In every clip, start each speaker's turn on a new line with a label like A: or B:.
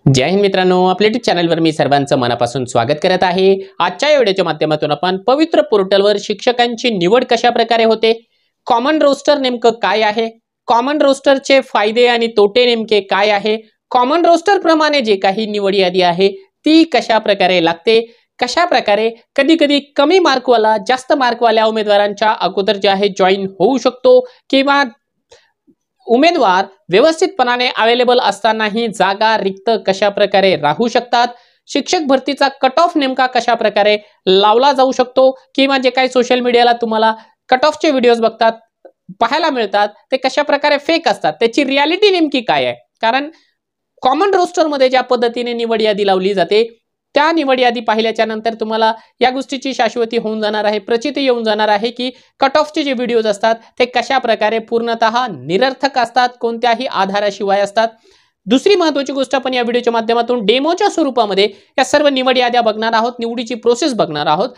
A: जय हिंद मित्रांनो, आपल्या YouTube चॅनलवर मी सर्वांचं मनापासून स्वागत करत आहे। आजच्या या व्हिडिओच्या माध्यमातून आपण पवित्र पोर्टलवर शिक्षकांची निवड कशा प्रकारे होते, कॉमन रोस्टर नेमकं काय आहे, कॉमन रोस्टरचे फायदे आणि तोटे नेमके काय आहे, कॉमन रोस्टर प्रमाणे जे काही निवड यादी आहे ती कशा प्रकारे लागते, कशा प्रकारे कधी-कधी कमी मार्कवाला जास्त मार्कवाल्या उमेदवारांच्या अगोदर जे आहे जॉइन होऊ शकतो किंवा उमेदवार व्यवस्थितपणाने अवेलेबल असतानाही जागा रिक्त कशा प्रकारे राहू शकतात, शिक्षक भरतीचा कट ऑफ नेमका कशा प्रकारे लावला जाऊ शकतो किंवा जे काही सोशल मीडियाला तुम्हाला कट ऑफचे व्हिडिओज बघतात पाहायला मिळतात ते कशा प्रकारे फेक असतात, त्याची रियालिटी नेमकी काय आहे। कारण कॉमन रोस्टर मध्ये ज्या पद्धतीने निवड यादी लावली जाते त्या निवड यादी पाहिल्याच्या नंतर तुम्हाला या गोष्टीची शाश्वती होऊन जाणार आहे, प्रचिती येऊन जाणार आहे की कट ऑफचे जे व्हिडिओज असतात ते कशा प्रकारे पूर्णतः निरर्थक असतात, कोणत्याही आधाराशिवाय असतात। दुसरी महत्त्वाची गोष्ट आपण या व्हिडिओच्या माध्यमातून डेमोच्या स्वरूपामध्ये या सर्व निवड याद्या बघणार आहोत, निवडीची प्रोसेस बघणार आहोत।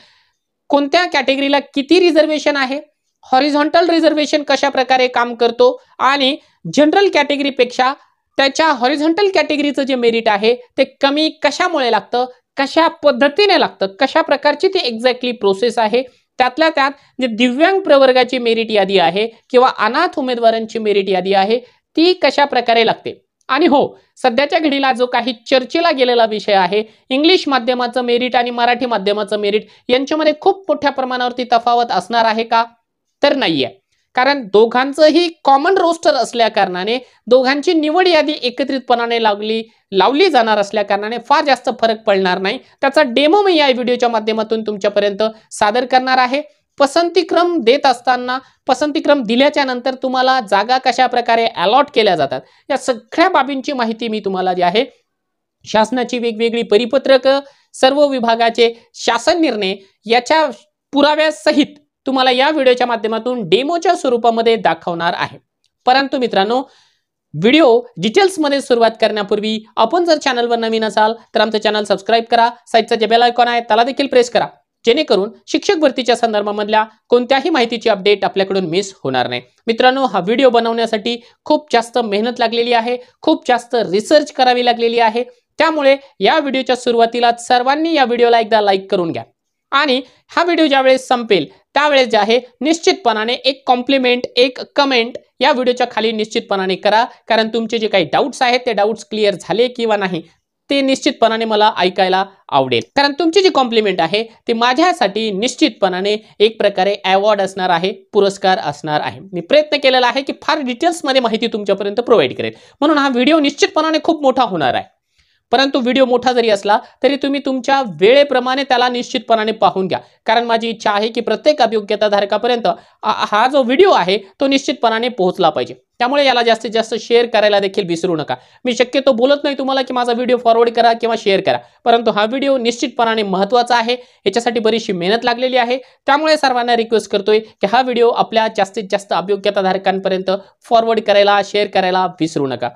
A: कोणत्या कॅटेगरीला किती रिझर्वेशन आहे, हॉरिझॉन्टल रिझर्वेशन कशा प्रकारे काम करतो आणि जनरल कॅटेगरीपेक्षा त्याच्या हॉरिझॉन्टल कॅटेगरीचं जे मेरिट आहे ते कमी कशामुळे लागतं, कशा पद्धतीने लागतं, कशा प्रकारची ती एक्झॅक्टली प्रोसेस आहे, त्यातल्या त्यात जे दिव्यांग प्रवर्गाची मेरिट यादी आहे किंवा अनाथ उमेदवारांची मेरिट यादी आहे ती कशा प्रकारे लागते। आणि हो, सध्याच्या घडीला जो काही चर्चेला गेलेला विषय आहे इंग्लिश माध्यमाचं मेरिट आणि मराठी माध्यमाचं मेरिट यांच्यामध्ये खूप मोठ्या प्रमाणावरती तफावत असणार आहे का, तर नाहीये। कारण दोघांचंही कॉमन रोस्टर असल्या कारणाने दोघांची निवड यादी एकत्रितपणाने लावली जाणार असल्या कारणाने फार जास्त फरक पडणार नाही। त्याचा डेमो मी या व्हिडिओच्या माध्यमातून तुमच्यापर्यंत सादर करणार आहे। पसंतीक्रम देत असताना पसंतीक्रम दिल्याच्या नंतर तुम्हाला जागा कशा प्रकारे अलॉट केल्या जातात या सगळ्या बाबींची माहिती मी तुम्हाला जी आहे शासनाची वेगवेगळी परिपत्रक, सर्व विभागाचे शासन निर्णय याच्या पुराव्यासहित तुम्हाला या व्हिडिओच्या माध्यमातून डेमोच्या स्वरूपामध्ये दाखवणार आहे। परंतु मित्रांनो, व्हिडिओ डिटेल्स मध्ये सुरुवात करण्यापूर्वी आपण जर चॅनलवर नवीन असाल तर आमचं चॅनल सबस्क्राइब करा, साइडचा जे बेल आयकॉन आहे त्याला देखील प्रेस करा, जेणेकरून शिक्षक भरतीच्या संदर्भामधल्या कोणत्याही माहितीची अपडेट आपल्याकडून मिस होणार नाही। मित्रांनो, हा व्हिडिओ बनवण्यासाठी खूप जास्त मेहनत लागलेली आहे, खूप जास्त रिसर्च करावी लागलेली आहे, त्यामुळे या व्हिडिओच्या सुरुवातीला सर्वांनी या व्हिडिओला एकदा लाईक करून घ्या आणि हा व्हिडिओ ज्यावेळेस संपेल त्यावेळेस जे आहे निश्चितपणाने एक कॉम्प्लिमेंट, एक कमेंट या व्हिडिओच्या खाली निश्चितपणाने करा। कारण तुमचे जे काही डाउट्स आहेत ते डाउट्स क्लिअर झाले किंवा नाही ते निश्चितपणाने मला ऐकायला आवडेल। कारण तुमची जी कॉम्प्लिमेंट आहे ते माझ्यासाठी निश्चितपणाने एक प्रकारे अवॉर्ड असणार आहे, पुरस्कार असणार आहे। मी प्रयत्न केलेला आहे की फार डिटेल्स मध्ये माहिती तुमच्यापर्यंत प्रोव्हाइड करेल, म्हणून हा व्हिडिओ निश्चितपणाने खूप मोठा होणार आहे। परंतु व्हिडिओ मोठा जरी असला तरी तुम्ही तुमच्या वेळेप्रमाणे त्याला निश्चितपणाने पाहून घ्या। कारण माझी इच्छा आहे की प्रत्येक अभियोग्यताधारकापर्यंत हा जो व्हिडिओ आहे तो निश्चितपणाने पोहोचला पाहिजे। त्यामुळे याला जास्तीत जास्त शेअर करायला देखील विसरू नका। मी शक्यतो बोलत नाही तुम्हाला की माझा व्हिडिओ फॉरवर्ड करा किंवा शेअर करा, परंतु हा व्हिडिओ निश्चितपणाने महत्त्वाचा आहे, याच्यासाठी बरीचशी मेहनत लागलेली आहे। त्यामुळे सर्वांना रिक्वेस्ट करतोय की हा व्हिडिओ आपल्या जास्तीत जास्त अभियोग्यताधारकांपर्यंत फॉरवर्ड करायला, शेअर करायला विसरू नका।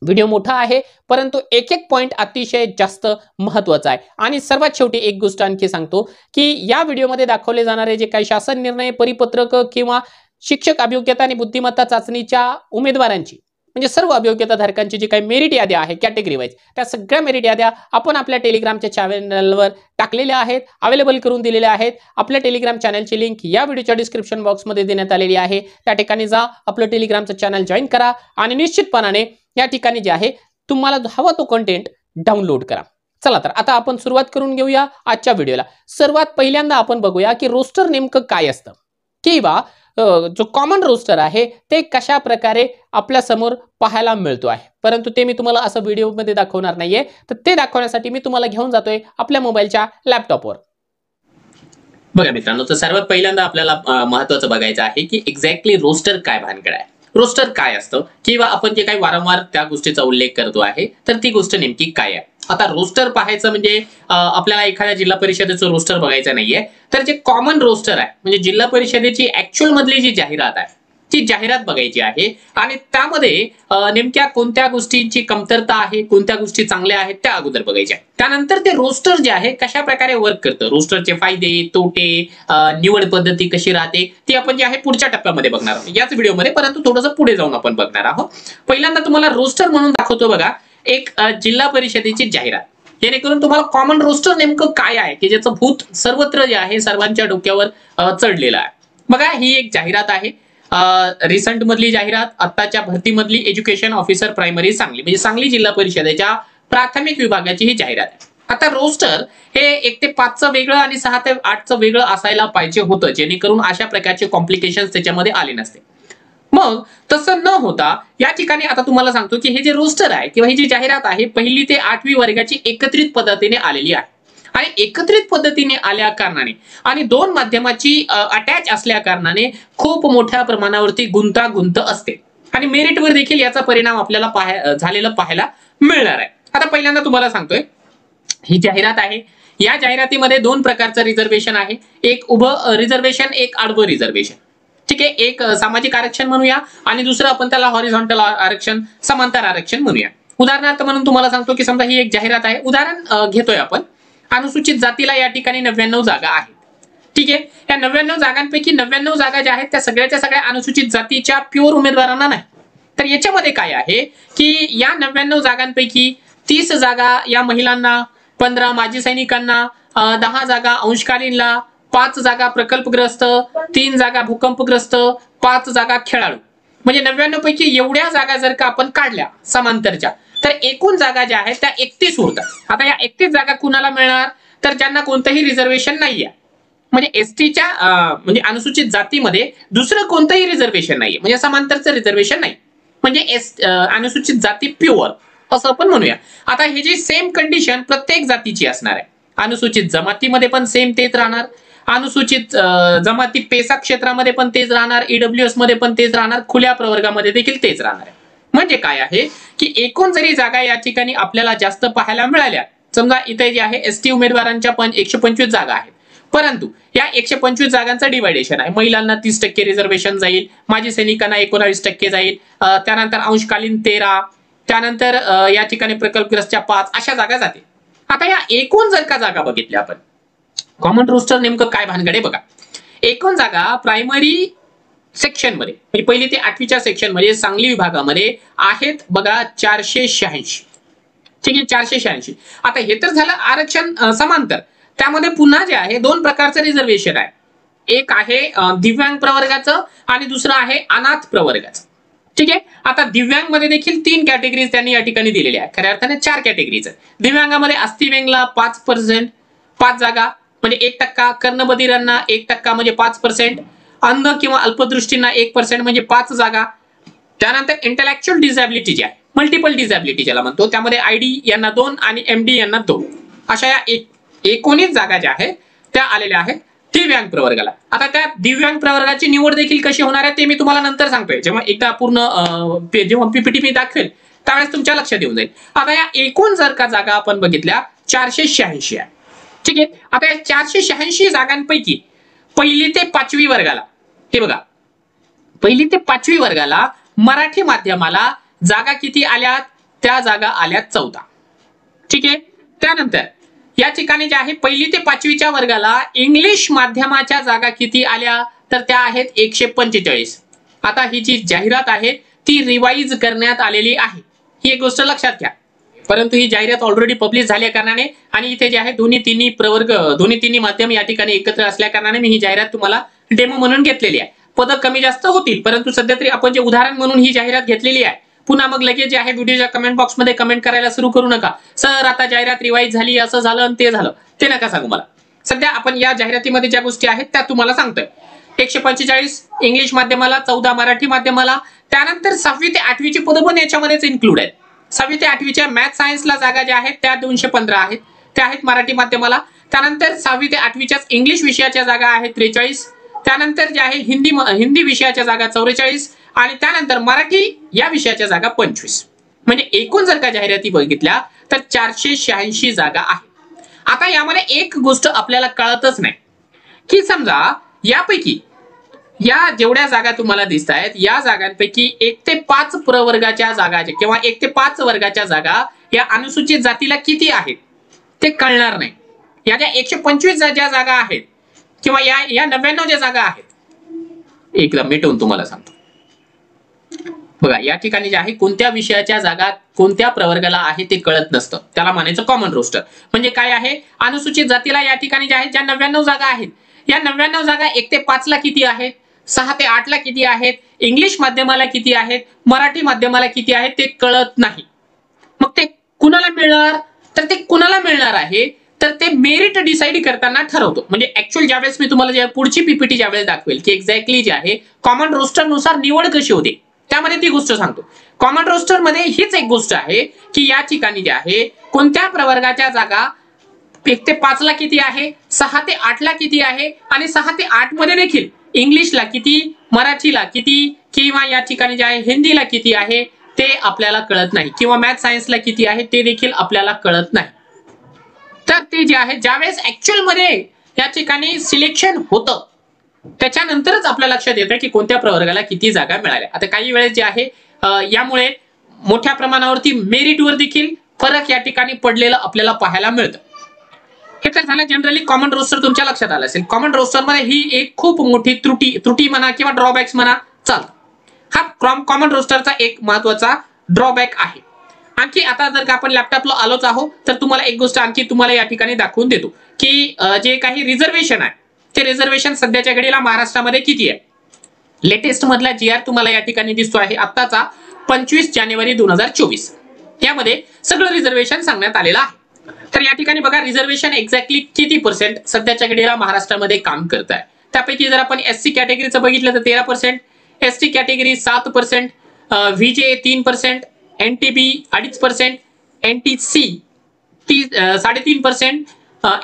A: व्हिडिओ मोठा आहे परंतु एक एक पॉइंट अतिशय जास्त महत्त्वाचा आहे। आणि सर्वात शेवटी एक गोष्ट आणखी सांगतो की या व्हिडिओमध्ये दाखवले जाणारे जे काही शासन निर्णय, परिपत्रक किंवा शिक्षक अभियोग्यता आणि बुद्धिमत्ता चाचणीच्या उमेदवारांची म्हणजे सर्व अभियोग्यताधारकांची जी काही मेरिट याद्या आहे कॅटेगरी वाईज त्या सगळ्या मेरिट याद्या आपण आपल्या टेलिग्रामच्या चॅनलवर टाकलेल्या आहेत, अवेलेबल करून दिलेल्या आहेत। आपल्या टेलिग्राम चॅनलची लिंक या व्हिडिओच्या डिस्क्रिप्शन बॉक्समध्ये देण्यात आलेली आहे, त्या ठिकाणी जा, आपलं टेलिग्रामचं चॅनल जॉईन करा आणि निश्चितपणाने या ठिकाणी जे आहे तुम्हाला हवा तो कंटेंट डाउनलोड करा। चला तर आता आपण सुरुवात करून घेऊया आजच्या व्हिडिओला। सर्वात पहिल्यांदा आपण बघूया की रोस्टर नेमकं काय असतं किंवा जो कॉमन रोस्टर आहे ते कशा प्रकारे आपल्या समोर पाहायला मिळतो आहे। परंतु ते मी तुम्हाला असं व्हिडिओमध्ये दाखवणार नाहीये, तर ते दाखवण्यासाठी मी तुम्हाला घेऊन जातोय आपल्या मोबाईलच्या लॅपटॉपवर। बघा मित्रांनो, तर सर्वात पहिल्यांदा आपल्याला महत्त्वाचं बघायचं आहे की एक्झॅक्टली रोस्टर काय भानगड आहे, रोस्टर काय असतं किंवा आपण जे काही वारंवार त्या गोष्टीचा उल्लेख करतो आहे तर ती गोष्ट नेमकी काय आहे। आता रोस्टर पाहायचं म्हणजे आपल्याला एखाद्या जिल्हा परिषदेचं रोस्टर बघायचं नाहीये, तर जे कॉमन रोस्टर आहे म्हणजे जिल्हा परिषदेची ऍक्च्युअल मधली जी जाहिरात आहे ती जाहिरात बघायची आहे आणि त्यामध्ये नेमक्या कोणत्या गोष्टींची कमतरता आहे, कोणत्या गोष्टी चांगल्या आहेत त्या अगोदर बघायच्या। त्यानंतर ते रोस्टर जे आहे कशा प्रकारे वर्क करतं, रोस्टरचे फायदे, तोटे, निवड पद्धती कशी राहते ती आपण जे आहे पुढच्या टप्प्यामध्ये बघणार आहोत याच व्हिडिओमध्ये, परंतु थोडंसं पुढे जाऊन आपण बघणार आहोत। पहिल्यांदा तुम्हाला रोस्टर म्हणून दाखवतो बघा, एक जिल्हा परिषदेची जाहिरात, जेणेकरून तुम्हाला कॉमन रोस्टर नेमकं काय आहे की ज्याचं भूत सर्वत्र जे आहे सर्वांच्या डोक्यावर चढलेलं आहे. बघा, ही एक जाहिरात आहे, रिसेंट मधली जाहिरात, आत्ताच्या भरतीमधली एज्युकेशन ऑफिसर प्रायमरी सांगली, म्हणजे सांगली जिल्हा परिषदेच्या प्राथमिक विभागाची ही जाहिरात आहे. आता रोस्टर हे 1 ते 5चं वेगळं आणि 6 ते 8चं वेगळं असायला पाहिजे होतं, जेणेकरून अशा प्रकारचे कॉम्प्लिकेशन्स त्याच्यामध्ये आले नसते. मग तसं न होता या ठिकाणी आता तुम्हाला सांगतो की हे जे रोस्टर आहे किंवा ही जी जाहिरात आहे 1ली ते 8वी वर्गाची एकत्रित पद्धतीने आलेली आहे. आणि एकत्रित पद्धतीने आल्या कारणाने आणि 2 माध्यमाची अटॅच असल्या कारणाने खूप मोठ्या प्रमाणावरती गुंतागुंत असते आणि मेरिटवर देखील याचा परिणाम आपल्याला झालेला पाहायला मिळणार आहे. आता पहिल्यांदा तुम्हाला सांगतोय, ही जाहिरात आहे, या जाहिरातीमध्ये 2 प्रकारचं रिझर्वेशन आहे, एक उभं रिझर्वेशन, एक आडवं रिझर्वेशन. ठीक आहे, एक सामाजिक आरक्षण म्हणूया आणि दुसरं आपण त्याला हॉरिझॉन्टल आरक्षण, समांतर आरक्षण म्हणूया. उदाहरणार्थ म्हणून तुम्हाला सांगतो की समजा ही एक जाहिरात आहे, उदाहरण घेतोय आपण, अनुसूचित जातीला या ठिकाणी 99 जागा आहेत. ठीक आहे, या 99 जागांपैकी 99 जागा ज्या आहेत त्या सगळ्याच्या सगळ्या अनुसूचित जातीच्या प्युअर उमेदवारांना नाही. तर याच्यामध्ये काय आहे की या 99 जागांपैकी 30 जागा या महिलांना, 15 माजी सैनिकांना, 10 जागा अंशकालीनला, 5 जागा प्रकल्पग्रस्त, 3 जागा भूकंपग्रस्त, 5 जागा खेळाडू, म्हणजे 99 पैकी एवढ्या जागा जर का आपण काढल्या समांतरच्या तर एकूण जागा ज्या आहेत त्या 31 उरतात. आता या 31 जागा कुणाला मिळणार, तर ज्यांना कोणतंही रिझर्वेशन नाहीये, म्हणजे एसटीच्या म्हणजे अनुसूचित जातीमध्ये दुसरं कोणतंही रिझर्वेशन नाहीये, म्हणजे समांतरचं रिझर्वेशन नाही, म्हणजे अनुसूचित जाती प्युअर असं आपण म्हणूया. आता हे जी सेम कंडिशन प्रत्येक जातीची असणार आहे. अनुसूचित जमातीमध्ये पण सेम तेच राहणार, अनुसूचित जमाती पेसा क्षेत्रामध्ये पण तेच राहणार, ईडब्ल्यूएस मध्ये पण तेच राहणार, खुल्या प्रवर्गामध्ये देखील तेच राहणार आहे. म्हणजे काय आहे की एकूण जरी जागा या ठिकाणी आपल्याला जास्त पाहायला मिळाल्या, समजा इथे जे आहे एसटी उमेदवारांच्या पण 125 जागा आहेत, परंतु या 125 जागांचं डिवायडेशन आहे, महिलांना 30% रिझर्वेशन जाईल, माजी सैनिकांना 19% जाईल, त्यानंतर अंशकालीन 13, त्यानंतर या ठिकाणी प्रकल्पग्रस्तच्या 5 अशा जागा जातील. आता या एकूण जर का जागा बघितल्या आपण, कॉमन रोस्टर नेमकं काय भानगडे बघा, एकूण जागा प्रायमरी सेक्शन मध्ये म्हणजे 1ली ते 8वीच्या सेक्शन मध्ये सांगली विभागामध्ये आहेत बघा 486. ठीक आहे, 486. आता हे तर झालं आरक्षण समांतर, त्यामध्ये पुन्हा जे आहे 2 प्रकारचं रिझर्वेशन आहे, एक आहे दिव्यांग प्रवर्गाचं आणि दुसरं आहे अनाथ प्रवर्गाचं. ठीक आहे, आता दिव्यांग मध्ये देखील 3 कॅटेगरीज त्यांनी या ठिकाणी दिलेल्या आहे, खऱ्या अर्थाने 4 कॅटेगरीज आहेत. दिव्यांगामध्ये अस्थिव्यंगला 5%, 5 जागा म्हणजे 1%, कर्णबधिरांना 1% म्हणजे 5%, अंध किंवा अल्पदृष्टींना 1% म्हणजे 5 जागा. त्यानंतर इंटेलेक्च्युअल डिसॅबिलिटी जी आहे, मल्टिपल डिसॅबिलिटी ज्याला म्हणतो, त्यामध्ये आयडी यांना 2 आणि एमडी यांना 2, अशा या 19 जागा ज्या आहेत त्या आलेल्या आहेत दिव्यांग प्रवर्गाला. आता त्या दिव्यांग प्रवर्गाची निवड देखील कशी होणार आहे ते मी तुम्हाला नंतर सांगतोय, जेव्हा एकदा पूर्ण जेव्हा पीपीटी मी दाखवेल त्यावेळेस तुमच्या लक्षात येऊन जाईल. आता या एकूण जर का जागा आपण बघितल्या 486 आहे. ठीक आहे, आता या 486 जागांपैकी 1ली ते 5वी वर्गाला, हे बघा 1ली ते 5वी वर्गाला मराठी माध्यमाला जागा किती आल्यात, त्या जागा आल्यात 14. ठीक आहे, त्यानंतर या ठिकाणी जे आहे 1ली ते 5वीच्या वर्गाला इंग्लिश माध्यमाच्या जागा किती आल्या, तर त्या आहेत 145. आता ही जी जाहिरात आहे ती रिवाइज करण्यात आलेली आहे, ही एक गोष्ट लक्षात घ्या, परंतु ही जाहिरात ऑलरेडी पब्लिश झाल्या कारणाने आणि इथे जे आहे दोन्ही तिन्ही माध्यम या ठिकाणी एकत्र असल्या कारणाने मी ही जाहिरात तुम्हाला डेमो म्हणून घेतलेली आहे. पद कमी जास्त होतील, परंतु सध्या तरी आपण जे उदाहरण म्हणून ही जाहिरात घेतलेली आहे. पुन्हा मग लगेच जे आहे व्हिडिओच्या कमेंट बॉक्समध्ये कमेंट करायला सुरू करू नका, सर आता जाहिरात रिवाइज झाली, असं झालं आणि ते झालं, ते नका सांगू मला. सध्या आपण या जाहिरातीमध्ये ज्या गोष्टी आहेत त्या तुम्हाला सांगतोय. 145 इंग्लिश माध्यमाला, 14 मराठी माध्यमाला, त्यानंतर 6वी ते 8वीची पदं पण याच्यामध्येच इन्क्लूड आहेत. 6वी ते 8वीच्या मॅथ सायन्सला जागा ज्या आहेत त्या 215 आहेत, त्या आहेत मराठी माध्यमाला. त्यानंतर 6वी ते 8वीच्या इंग्लिश विषयाच्या जागा आहेत 43, त्यानंतर जे आहे हिंदी विषयाच्या जागा 44 आणि त्यानंतर मराठी या विषयाच्या जागा 25. म्हणजे एकूण जर का जाहिराती बघितल्या तर 486 जागा आहेत. आता यामध्ये एक गोष्ट आपल्याला कळतच नाही की समजा यापैकी या जेवढ्या जागा तुम्हाला दिसत आहेत या जागांपैकी 1 ते 5 प्रवर्गाच्या जागा किंवा 1 ते 5 वर्गाच्या जागा या अनुसूचित जातीला किती आहेत ते कळणार नाही. या ज्या 125 ज्या जागा आहेत किंवा या 99 ज्या जागा आहेत, एकदा मिटवून तुम्हाला सांगतो. बघा या ठिकाणी जे आहे कोणत्या विषयाच्या जागा कोणत्या प्रवर्गाला आहे ते कळत नसतं, त्याला म्हणायचं कॉमन रोस्टर. म्हणजे काय आहे, अनुसूचित जातीला या ठिकाणी जे आहे ज्या 99 जागा आहेत, या 99 जागा 1 ते 5 ला किती आहेत, 6 ते 8 ला किती आहेत, इंग्लिश माध्यमाला किती आहेत, मराठी माध्यमाला किती आहेत ते कळत नाही. मग ते कुणाला मिळणार, तर ते कुणाला मिळणार आहे तर ते मेरिट डिसाइड करताना ठरवतो. म्हणजे ऍक्च्युअल ज्यावेळेस मी तुम्हाला जे पुढची पीपीटी ज्यावेळेस दाखवेल की एक्झॅक्टली जे आहे कॉमन रोस्टर नुसार निवड कशी होते, त्यामध्ये ती गोष्ट सांगतो. कॉमन रोस्टर मध्ये हीच एक गोष्ट आहे की या ठिकाणी जे आहे कोणत्या प्रवर्गाच्या जागा 1 ते 5 ला किती आहे, 6 ते 8 ला किती आहे आणि 6 ते 8 मध्ये देखील इंग्लिशला किती, मराठीला किती किंवा या ठिकाणी जे आहे हिंदीला किती आहे ते आपल्याला कळत नाही, किंवा मॅथ सायन्सला किती आहे ते देखील आपल्याला कळत नाही. तर ते जे आहे ज्यावेळेस ऍक्च्युअल मध्ये या ठिकाणी सिलेक्शन होतं त्याच्यानंतरच आपल्या लक्षात येतं की कोणत्या प्रवर्गाला किती जागा मिळाल्या. आता काही वेळेस जे आहे यामुळे मोठ्या प्रमाणावरती मेरिटवर देखील फरक या ठिकाणी पडलेलं आपल्याला पाहायला मिळतं. हे तर झालं जनरली कॉमन रोस्टर, तुमच्या लक्षात आलं असेल. कॉमन रोस्टर मध्ये ही एक खूप मोठी त्रुटी म्हणा किंवा ड्रॉबॅक्स म्हणा चालतं. हा कॉमन रोस्टरचा एक महत्वाचा ड्रॉबॅक आहे. आणखी आता जर का आपण लॅपटॉपला आलोच आहोत तर तुम्हाला एक गोष्ट आणखी तुम्हाला या ठिकाणी दाखवून देतो की जे काही रिझर्वेशन आहे ते रिझर्वेशन सध्याच्या घडीला महाराष्ट्रामध्ये किती आहे. लेटेस्ट मधला GR तुम्हाला या ठिकाणी दिसतो आहे आत्ताचा 25 जानेवारी 2024. यामध्ये सगळं रिझर्वेशन सांगण्यात आलेलं आहे. तर या ठिकाणी बघा रिझर्वेशन एक्झॅक्टली किती पर्सेंट सध्याच्या घडीला महाराष्ट्रामध्ये काम करत आहे. त्यापैकी जर आपण SC कॅटेगरीचं बघितलं तर 13%, ST category 7%, VJ 3%, NTB 2.5%, NTC 3.5%,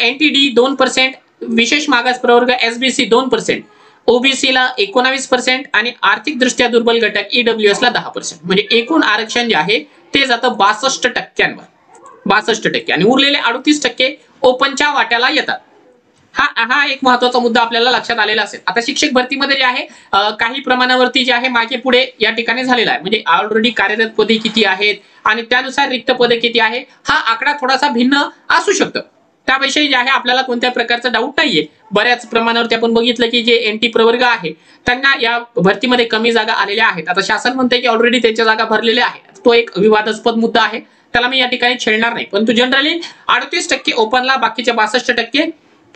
A: NTD 2%, विशेष मागास प्रवर्ग SBC 2%, OBC ला 19% आणि आर्थिक दृष्ट्या दुर्बल घटक EWS ला 10%. म्हणजे एकूण आरक्षण जे आहे ते जातं 62% 62% आणि उरलेले 38% ओपनच्या वाट्याला येतात. हा एक महत्वाचा मुद्दा आपल्याला लक्षात आलेला असेल. आता शिक्षक भरतीमध्ये जे आहे काही प्रमाणावरती जे आहे मागे पुढे या ठिकाणी झालेला आहे. म्हणजे ऑलरेडी कार्यरत पदे किती आहेत आणि त्यानुसार रिक्त पदे किती आहे हा आकडा थोडासा भिन्न असू शकतो. त्याविषयी जे आहे आपल्याला कोणत्या प्रकारचा डाऊट नाहीये. बऱ्याच प्रमाणावरती आपण बघितलं की जे NT प्रवर्ग आहे त्यांना या भरतीमध्ये कमी जागा आलेल्या आहेत. आता शासन म्हणते की ऑलरेडी त्यांच्या जागा भरलेल्या आहेत. तो एक विवादास्पद मुद्दा आहे, त्याला मी या ठिकाणी छेडणार नाही. परंतु जनरली 38% ओपनला, बाकीच्या 62%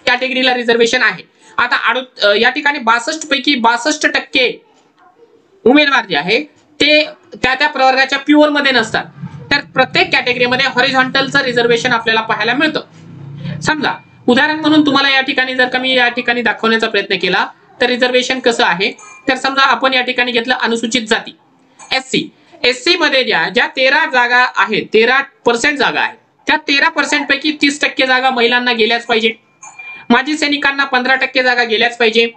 A: कॅटेगरीला रिझर्वेशन आहे. आता या ठिकाणी 62 पैकी 62% उमेदवार जे आहे ते त्या प्रवर्गाच्या प्युअर मध्ये नसतात. तर प्रत्येक कॅटेगरीमध्ये हॉरिझॉन्टलचं रिझर्वेशन आपल्याला पाहायला मिळतं. समजा उदाहरण म्हणून तुम्हाला या ठिकाणी जर का मी या ठिकाणी दाखवण्याचा प्रयत्न केला तर रिझर्वेशन कसं आहे, तर समजा आपण या ठिकाणी घेतलं अनुसूचित जाती SC मध्ये ज्या 13 जागा आहेत, 13% जागा आहेत, त्या 13% पैकी 30% जागा महिलांना गेल्याच पाहिजे. माजी सैनिकांना 15% जागा गेल्याच पाहिजे.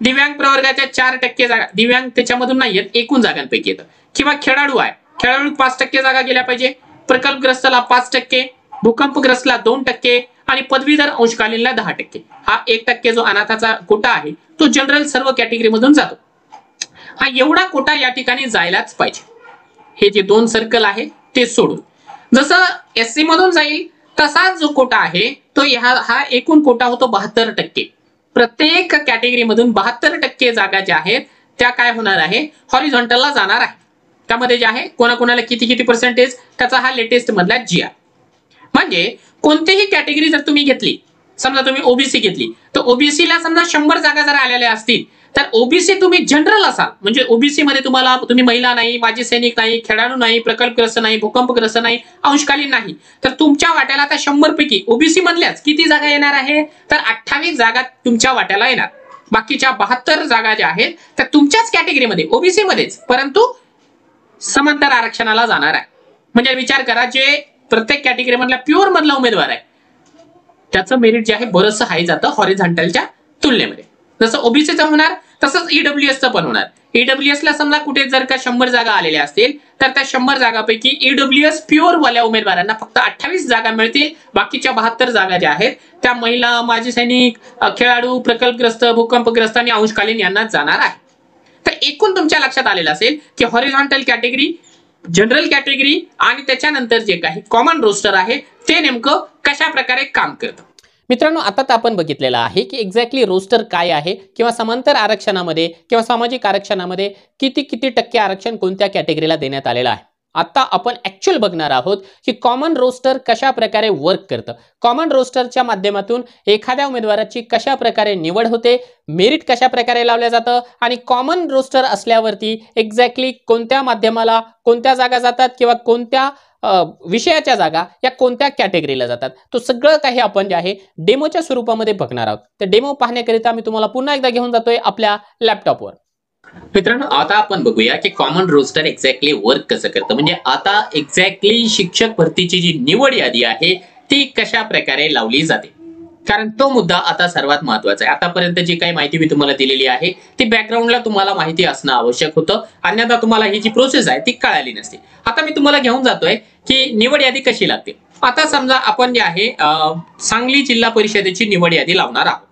A: दिव्यांग प्रवर्गाच्या 4% जागा, दिव्यांग त्याच्यामधून नाही येत, एकूण जागांपैकी येतं. किंवा खेळाडू आहे, खेळाडू 5% जागा गेल्या पाहिजे. प्रकल्पग्रस्तला 5%, भूकंपग्रस्तला 2% आणि पदवीधर अंशकालीनला 10%. हा 1% जो अनाथाचा कोटा आहे तो जनरल सर्व कॅटेगरी मधून जातो. हा एवढा कोटा या ठिकाणी जायलाच पाहिजे. हे जे 2 सर्कल आहे ते सोडून जसं SC मधून जाईल तसाच जो कोटा आहे तो हा एकूण कोटा होतो 72%. प्रत्येक कॅटेगरी मधून 72% जागा ज्या आहेत त्या काय होणार आहे, हॉरिझॉन्टलला जाणार आहे. त्यामध्ये जे आहे कोणाकोणाला किती पर्सेंटेज त्याचा हा लेटेस्ट मधला GR. म्हणजे कोणतीही कॅटेगरी जर तुम्ही घेतली, समजा तुम्ही OBC घेतली तर OBC ला समजा 100 जागा जर आलेल्या असतील तर OBC तुम्ही जनरल असाल, म्हणजे OBC मध्ये तुम्ही महिला नाही, माजी सैनिक नाही, खेळाडू नाही, प्रकल्पग्रस्त नाही, भूकंपग्रस्त नाही, अंशकालीन नाही, तर तुमच्या वाट्याला आता 100 पैकी OBC मधल्याच किती जागा येणार आहे, तर 28 जागा तुमच्या वाट्याला येणार. बाकीच्या 72 जागा ज्या आहेत त्या तुमच्याच कॅटेगरीमध्ये OBC मध्येच, परंतु समांतर आरक्षणाला जाणार आहे. म्हणजे विचार करा, जे प्रत्येक कॅटेगरी मधला प्युअर मधला उमेदवार आहे त्याचं मेरिट जे आहे बरंचसं हाय जातं हॉरिझॉन्टलच्या तुलनेमध्ये. जसं OBCचं होणार तसंच EWSचं पण होणार. EWS ला समजा कुठे जर का 100 जागा आलेल्या असतील तर त्या 100 जागापैकी EWS प्युअर वाल्या उमेदवारांना फक्त 28 जागा मिळतील. बाकीच्या 72 जागा ज्या आहेत त्या महिला, माजी सैनिक, खेळाडू, प्रकल्पग्रस्त, भूकंपग्रस्त आणि अंशकालीन यांना जाणार आहे. तर एकूण तुमच्या लक्षात आलेलं असेल की हॉरिझॉन्टल कॅटेगरी, जनरल कॅटेगरी आणि त्याच्यानंतर जे काही कॉमन रोस्टर आहे ते नेमकं कशा प्रकारे काम करतं. मित्रांनो, आता आपण बघितलेलं आहे की एक्झॅक्टली रोस्टर काय आहे किंवा समांतर आरक्षणामध्ये किंवा सामाजिक आरक्षणामध्ये किती किती टक्के आरक्षण कोणत्या कॅटेगरीला देण्यात आलेलं आहे. आता आपण ऍक्च्युअल बघणार आहोत की कॉमन रोस्टर कशा प्रकारे वर्क करतं. कॉमन रोस्टरच्या माध्यमातून एखाद्या उमेदवाराची कशा प्रकारे निवड होते, मेरिट कशा प्रकारे लावलं जातं आणि कॉमन रोस्टर असल्यावरती एक्झॅक्टली कोणत्या माध्यमाला कोणत्या जागा जातात किंवा कोणत्या विषयाच्या जागा या कोणत्या कॅटेगरीला जातात, तो सगळं काही आपण जे आहे डेमोच्या स्वरूपामध्ये बघणार आहोत. तर डेमो पाहण्याकरिता मी तुम्हाला पुन्हा एकदा घेऊन जातोय आपल्या लॅपटॉपवर. मित्रांनो, आता आपण बघूया की कॉमन रोस्टर एक्झॅक्टली वर्क कसं करतं. म्हणजे आता एक्झॅक्टली शिक्षक भरतीची जी निवड यादी आहे ती कशा प्रकारे लावली जाते, कारण तो मुद्दा आता सर्वात महत्त्वाचा आहे. आतापर्यंत जी काही माहिती मी तुम्हाला दिलेली आहे ती बॅकग्राऊंडला तुम्हाला माहिती असणं आवश्यक होतं, अन्यथा तुम्हाला ही जी प्रोसेस आहे ती कळाली नसते. आता मी तुम्हाला घेऊन जातोय की निवड यादी कशी लागते. आता समजा आपण जे आहे सांगली जिल्हा परिषदेची निवड यादी लावणार आहोत.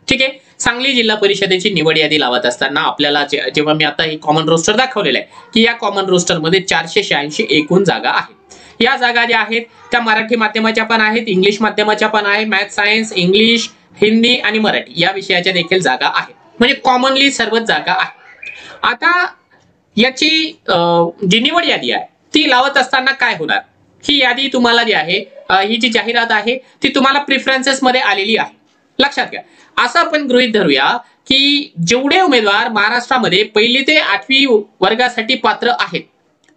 A: ठीक आहे, सांगली जिल्हा परिषदेची निवड यादी लावत असताना आपल्याला जेव्हा मी आता ही कॉमन रोस्टर दाखवलेलं आहे की या कॉमन रोस्टर मध्ये 486 एकूण जागा आहेत. या जागा ज्या आहेत त्या मराठी माध्यमाच्या पण आहेत, इंग्लिश माध्यमाच्या पण आहे, मॅथ सायन्स इंग्लिश हिंदी आणि मराठी या विषयाच्या देखील जागा आहेत. म्हणजे कॉमनली सर्वच जागा आहेत. आता याची जी निवड यादी आहे ती लावत असताना काय होणार, ही यादी तुम्हाला जी आहे ही जी जाहिरात आहे ती तुम्हाला प्रिफरन्सेस मध्ये आलेली आहे. लक्षात घ्या, असं आपण गृहीत धरूया की जेवढे उमेदवार महाराष्ट्रामध्ये 1ली ते 8वी वर्गासाठी पात्र आहेत,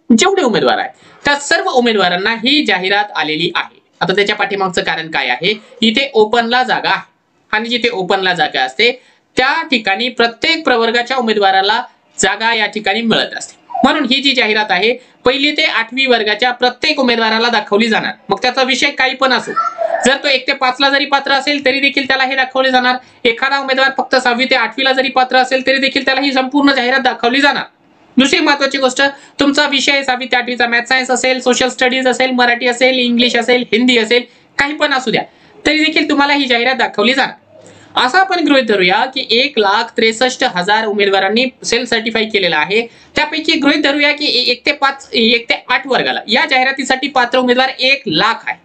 A: जेवढे उमेदवार आहेत त्या सर्व उमेदवारांना ही जाहिरात आलेली आहे. आता त्याच्या पाठीमागचं कारण काय आहे, इथे ओपनला जागा आहे आणि जिथे ओपनला जागा असते त्या ठिकाणी प्रत्येक प्रवर्गाच्या उमेदवाराला जागा या ठिकाणी मिळत असते. म्हणून ही जी जाहिरात आहे 1ली ते 8वी वर्गाच्या प्रत्येक उमेदवाराला दाखवली जाणार. मग त्याचा विषय काही पण असो, जर तो 1 ते 5 ला जरी पात्र असेल तरी देखील त्याला हे दाखवले जाणार. एखादा उमेदवार फक्त 6वी ते 8वी ला जरी पात्र असेल तरी देखील त्याला ही संपूर्ण जाहिरात दाखवली जाणार. दुसरी महत्त्वाची गोष्ट, तुमचा विषय 6वी ते 8वीचा मॅथ सायन्स असेल, सोशल स्टडीज असेल, मराठी असेल, इंग्लिश असेल, हिंदी असेल, काही पण असू द्या तरी देखील तुम्हाला ही जाहिरात दाखवली जाणार. असं आपण गृहीत धरूया की 1,63,000 उमेदवारांनी सेल्फ सर्टिफाय केलेला आहे. त्यापैकी गृहीत धरूया की 1 ते 8 वर्गाला या जाहिरातीसाठी पात्र उमेदवार 1,00,000 आहे.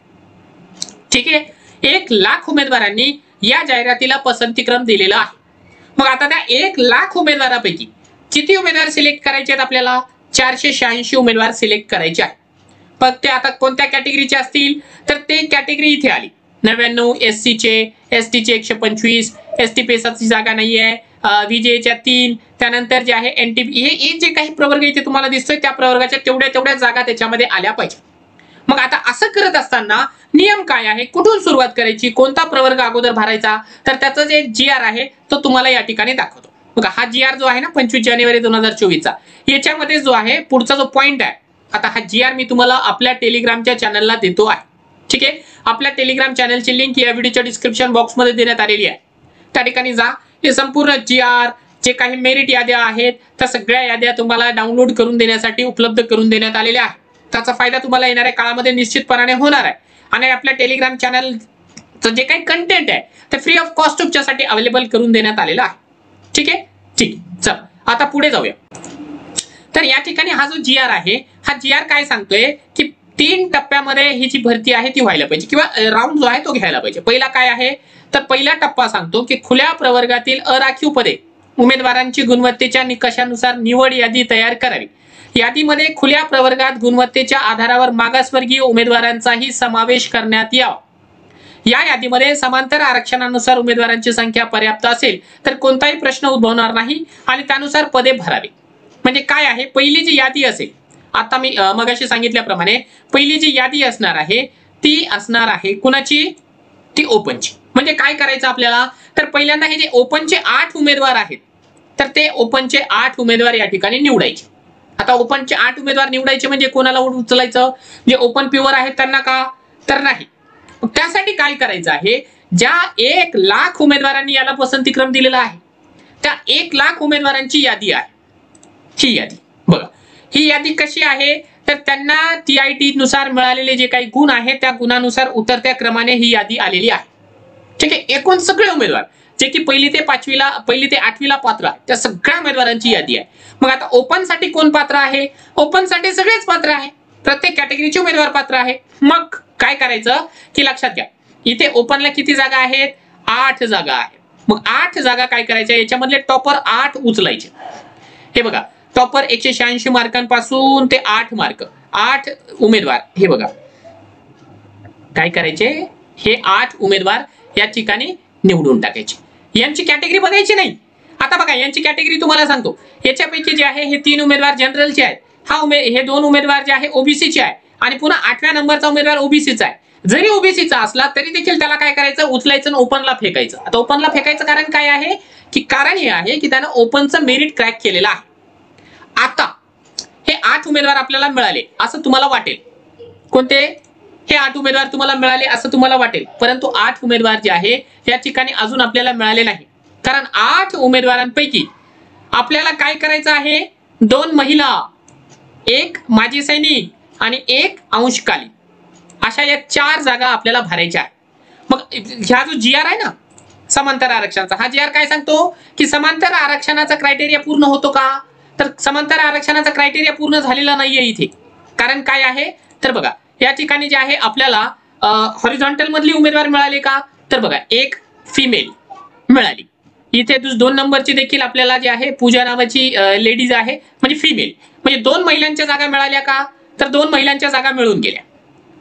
A: ठीक आहे, 1,00,000 उमेदवारांनी या जाहिरातीला पसंतीक्रम दिलेला आहे. मग आता त्या 1,00,000 उमेदवारापैकी किती उमेदवार सिलेक्ट करायचे आहेत आपल्याला, 486 उमेदवार सिलेक्ट करायचे आहेत. पण ते आता कोणत्या कॅटेगरीचे असतील तर ते कॅटेगरी इथे आली. 99 एससी चे, एसटी चे 125, एसटी पेसाची जागा नाहीये, व्हीजेच्या 3, त्यानंतर जे आहे एनटीपी, हे जे काही प्रवर्ग इथे तुम्हाला दिसतोय त्या प्रवर्गाच्या तेवढ्या जागा त्याच्यामध्ये आल्या पाहिजे. मग आता असं करत असताना नियम काय आहे, कुठून सुरुवात करायची, कोणता प्रवर्ग अगोदर भरायचा, तर त्याचा जे GR आहे तो तुम्हाला या ठिकाणी दाखवतो. बघा, हा GR जो आहे ना 25 जानेवारी 2024 चा, याच्यामध्ये जो आहे पुढचा जो पॉइंट आहे, आता हा GR मी तुम्हाला आपल्या टेलिग्रामच्या चॅनलला देतो आहे. ठीक आहे, आपल्या टेलिग्राम चॅनलची लिंक या व्हिडिओच्या डिस्क्रिप्शन बॉक्स मध्ये देण्यात आलेली आहे. त्या ठिकाणी जा, हे संपूर्ण GR जे काही मेरिट याद्या आहेत त्या सगळ्या याद्या तुम्हाला डाउनलोड करून देण्यासाठी उपलब्ध करून देण्यात आलेल्या आहेत. त्याचा फायदा तुम्हाला येणाऱ्या काळामध्ये निश्चितपणे होणार आहे. आणि आपल्या टेलिग्राम चॅनलचं जे काही कंटेंट आहे ते फ्री ऑफ कॉस्ट तुमच्यासाठी अवेलेबल करून देण्यात आलेला आहे. ठीक आहे, ठीक. चल आता पुढे जाऊया. तर या ठिकाणी हा जो GR आहे, हा GR काय सांगतोय की 3 टप्प्यामध्ये ही जी भरती आहे ती व्हायला पाहिजे किंवा राऊंड जो आहे तो घ्यायला पाहिजे. पहिला काय आहे तर पहिला टप्पा सांगतो की खुल्या प्रवर्गातील अराखीव पदे उमेदवारांची गुणवत्तेच्या निकषानुसार निवड यादी तयार करावी. यादीमध्ये खुल्या प्रवर्गात गुणवत्तेच्या आधारावर मागासवर्गीय उमेदवारांचाही समावेश करण्यात यावा. या यादीमध्ये समांतर आरक्षणानुसार उमेदवारांची संख्या पर्याप्त असेल तर कोणताही प्रश्न उद्भवणार नाही आणि त्यानुसार पदे भरावी. म्हणजे काय आहे, पहिली जी यादी असेल, आता मी मगाशी सांगितल्याप्रमाणे पहिली जी यादी असणार आहे ती असणार आहे कुणाची, ती ओपनची. म्हणजे काय करायचं आपल्याला तर पहिल्यांदा हे जे ओपनचे 8 उमेदवार आहेत तर ते ओपनचे 8 उमेदवार या ठिकाणी निवडायचे. आता ओपनचे 8 उमेदवार निवडायचे म्हणजे कोणाला उचलायचं, जे ओपन प्युअर आहेत त्यांना का, तर नाही. त्यासाठी काय करायचं आहे, ज्या 1,00,000 उमेदवारांनी याला पसंतीक्रम दिलेला आहे त्या 1,00,000 उमेदवारांची यादी आहे ही यादी. बघा, ही यादी कशी आहे तर त्यांना TIT नुसार मिळालेले जे काही गुण आहेत त्या गुणानुसार उतरत्या क्रमाने ही यादी आलेली आहे. ठीक आहे, एकूण सगळे उमेदवार जे की 1ली ते 8वीला पात्र आहेत त्या सगळ्या उमेदवारांची यादी आहे. मग आता ओपन साठी कोण पात्र आहे, ओपन साठी सगळेच पात्र आहे, प्रत्येक कॅटेगरीचे उमेदवार पात्र आहे. मग काय करायचं की लक्षात घ्या, इथे ओपनला किती जागा आहेत? 8 जागा आहेत. मग 8 जागा काय करायच्या? याच्यामधले टॉपर 8 उचलायचे. हे बघा, टॉपर 186 मार्कांपासून ते 8 मार्क, 8 उमेदवार. हे बघा काय करायचे, हे 8 उमेदवार या ठिकाणी निवडून टाकायचे. यांची कॅटेगरी बघायची नाही. आता बघा यांची कॅटेगरी तुम्हाला सांगतो. याच्यापैकी जे आहे हे 3 उमेदवार जनरलचे आहेत, हे 2 उमेदवार जे आहे ओबीसीचे आहे, आणि पुन्हा 8व्या नंबरचा उमेदवार ओबीसीचा आहे. जरी ओबीसीचा असला तरी देखील त्याला काय करायचं, उचलायचं आणि ओपनला फेकायचं. आता ओपनला फेकायचं कारण काय आहे, की कारण हे आहे की त्यानं ओपनचं मेरिट क्रॅक केलेलं आहे. आता हे 8 उमेदवार आपल्याला मिळाले असं तुम्हाला वाटेल. कोणते? हे 8 उमेदवार तुम्हाला मिळाले असं तुम्हाला वाटेल, परंतु 8 उमेदवार जे आहे या ठिकाणी अजून आपल्याला मिळाले नाही. कारण 8 उमेदवारांपैकी आपल्याला काय करायचं आहे, 2 महिला, 1 माजी सैनिक आणि 1 अंशकालीन, अशा या 4 जागा आपल्याला भरायच्या आहे. मग ह्या जो जीआर आहे ना समांतर आरक्षणाचा, हा जीआर काय सांगतो की समांतर आरक्षणाचा क्रायटेरिया पूर्ण होतो का? तर समांतर आरक्षणाचा क्रायटेरिया पूर्ण झालेला नाहीये इथे. कारण काय आहे, तर बघा या ठिकाणी जे आहे आपल्याला हॉरिझॉन्टल मधली उमेदवार मिळाले का? तर बघा 1 फिमेल मिळाली. इथे 2 नंबरची देखील आपल्याला जे आहे पूजा नावाची लेडीज आहे, म्हणजे फिमेल, म्हणजे 2 महिलांच्या जागा मिळाल्या का? तर 2 महिलांच्या जागा मिळून गेल्या.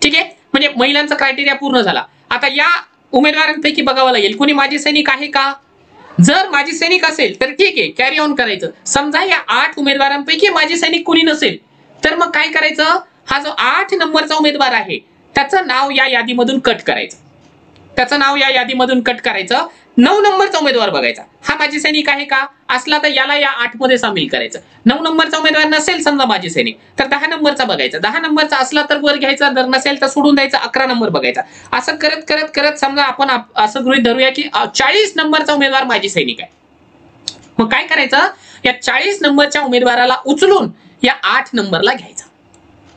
A: ठीक आहे, म्हणजे महिलांचा क्रायटेरिया पूर्ण झाला. आता या उमेदवारांपैकी बघावं लागेल कोणी माजी सैनिक आहे का? जर माजी सैनिक असेल तर ठीक आहे, कॅरी ऑन करायचं. समजा या 8 उमेदवारांपैकी माजी सैनिक कोणी नसेल तर मग काय करायचं, हा जो 8 नंबरचा उमेदवार आहे त्याचं नाव या यादीमधून कट करायचं. त्याचं नाव या यादीमधून कट करायचं. 9 नंबरचा उमेदवार बघायचा, हा माजी सैनिक आहे का? असला तर याला या 8 मध्ये सामील करायचं. 9 नंबरचा उमेदवार नसेल समजा माजी सैनिक तर 10 नंबरचा बघायचा. 10 नंबरचा असला तर वर घ्यायचा, जर नसेल तर सोडून द्यायचा, 11 नंबर बघायचा. असं करत करत करत समजा आपण असं गृहीत धरूया की 40 नंबरचा उमेदवार माजी सैनिक आहे. मग काय करायचं, या 40 नंबरच्या उमेदवाराला उचलून या 8 नंबरला घ्यायचा.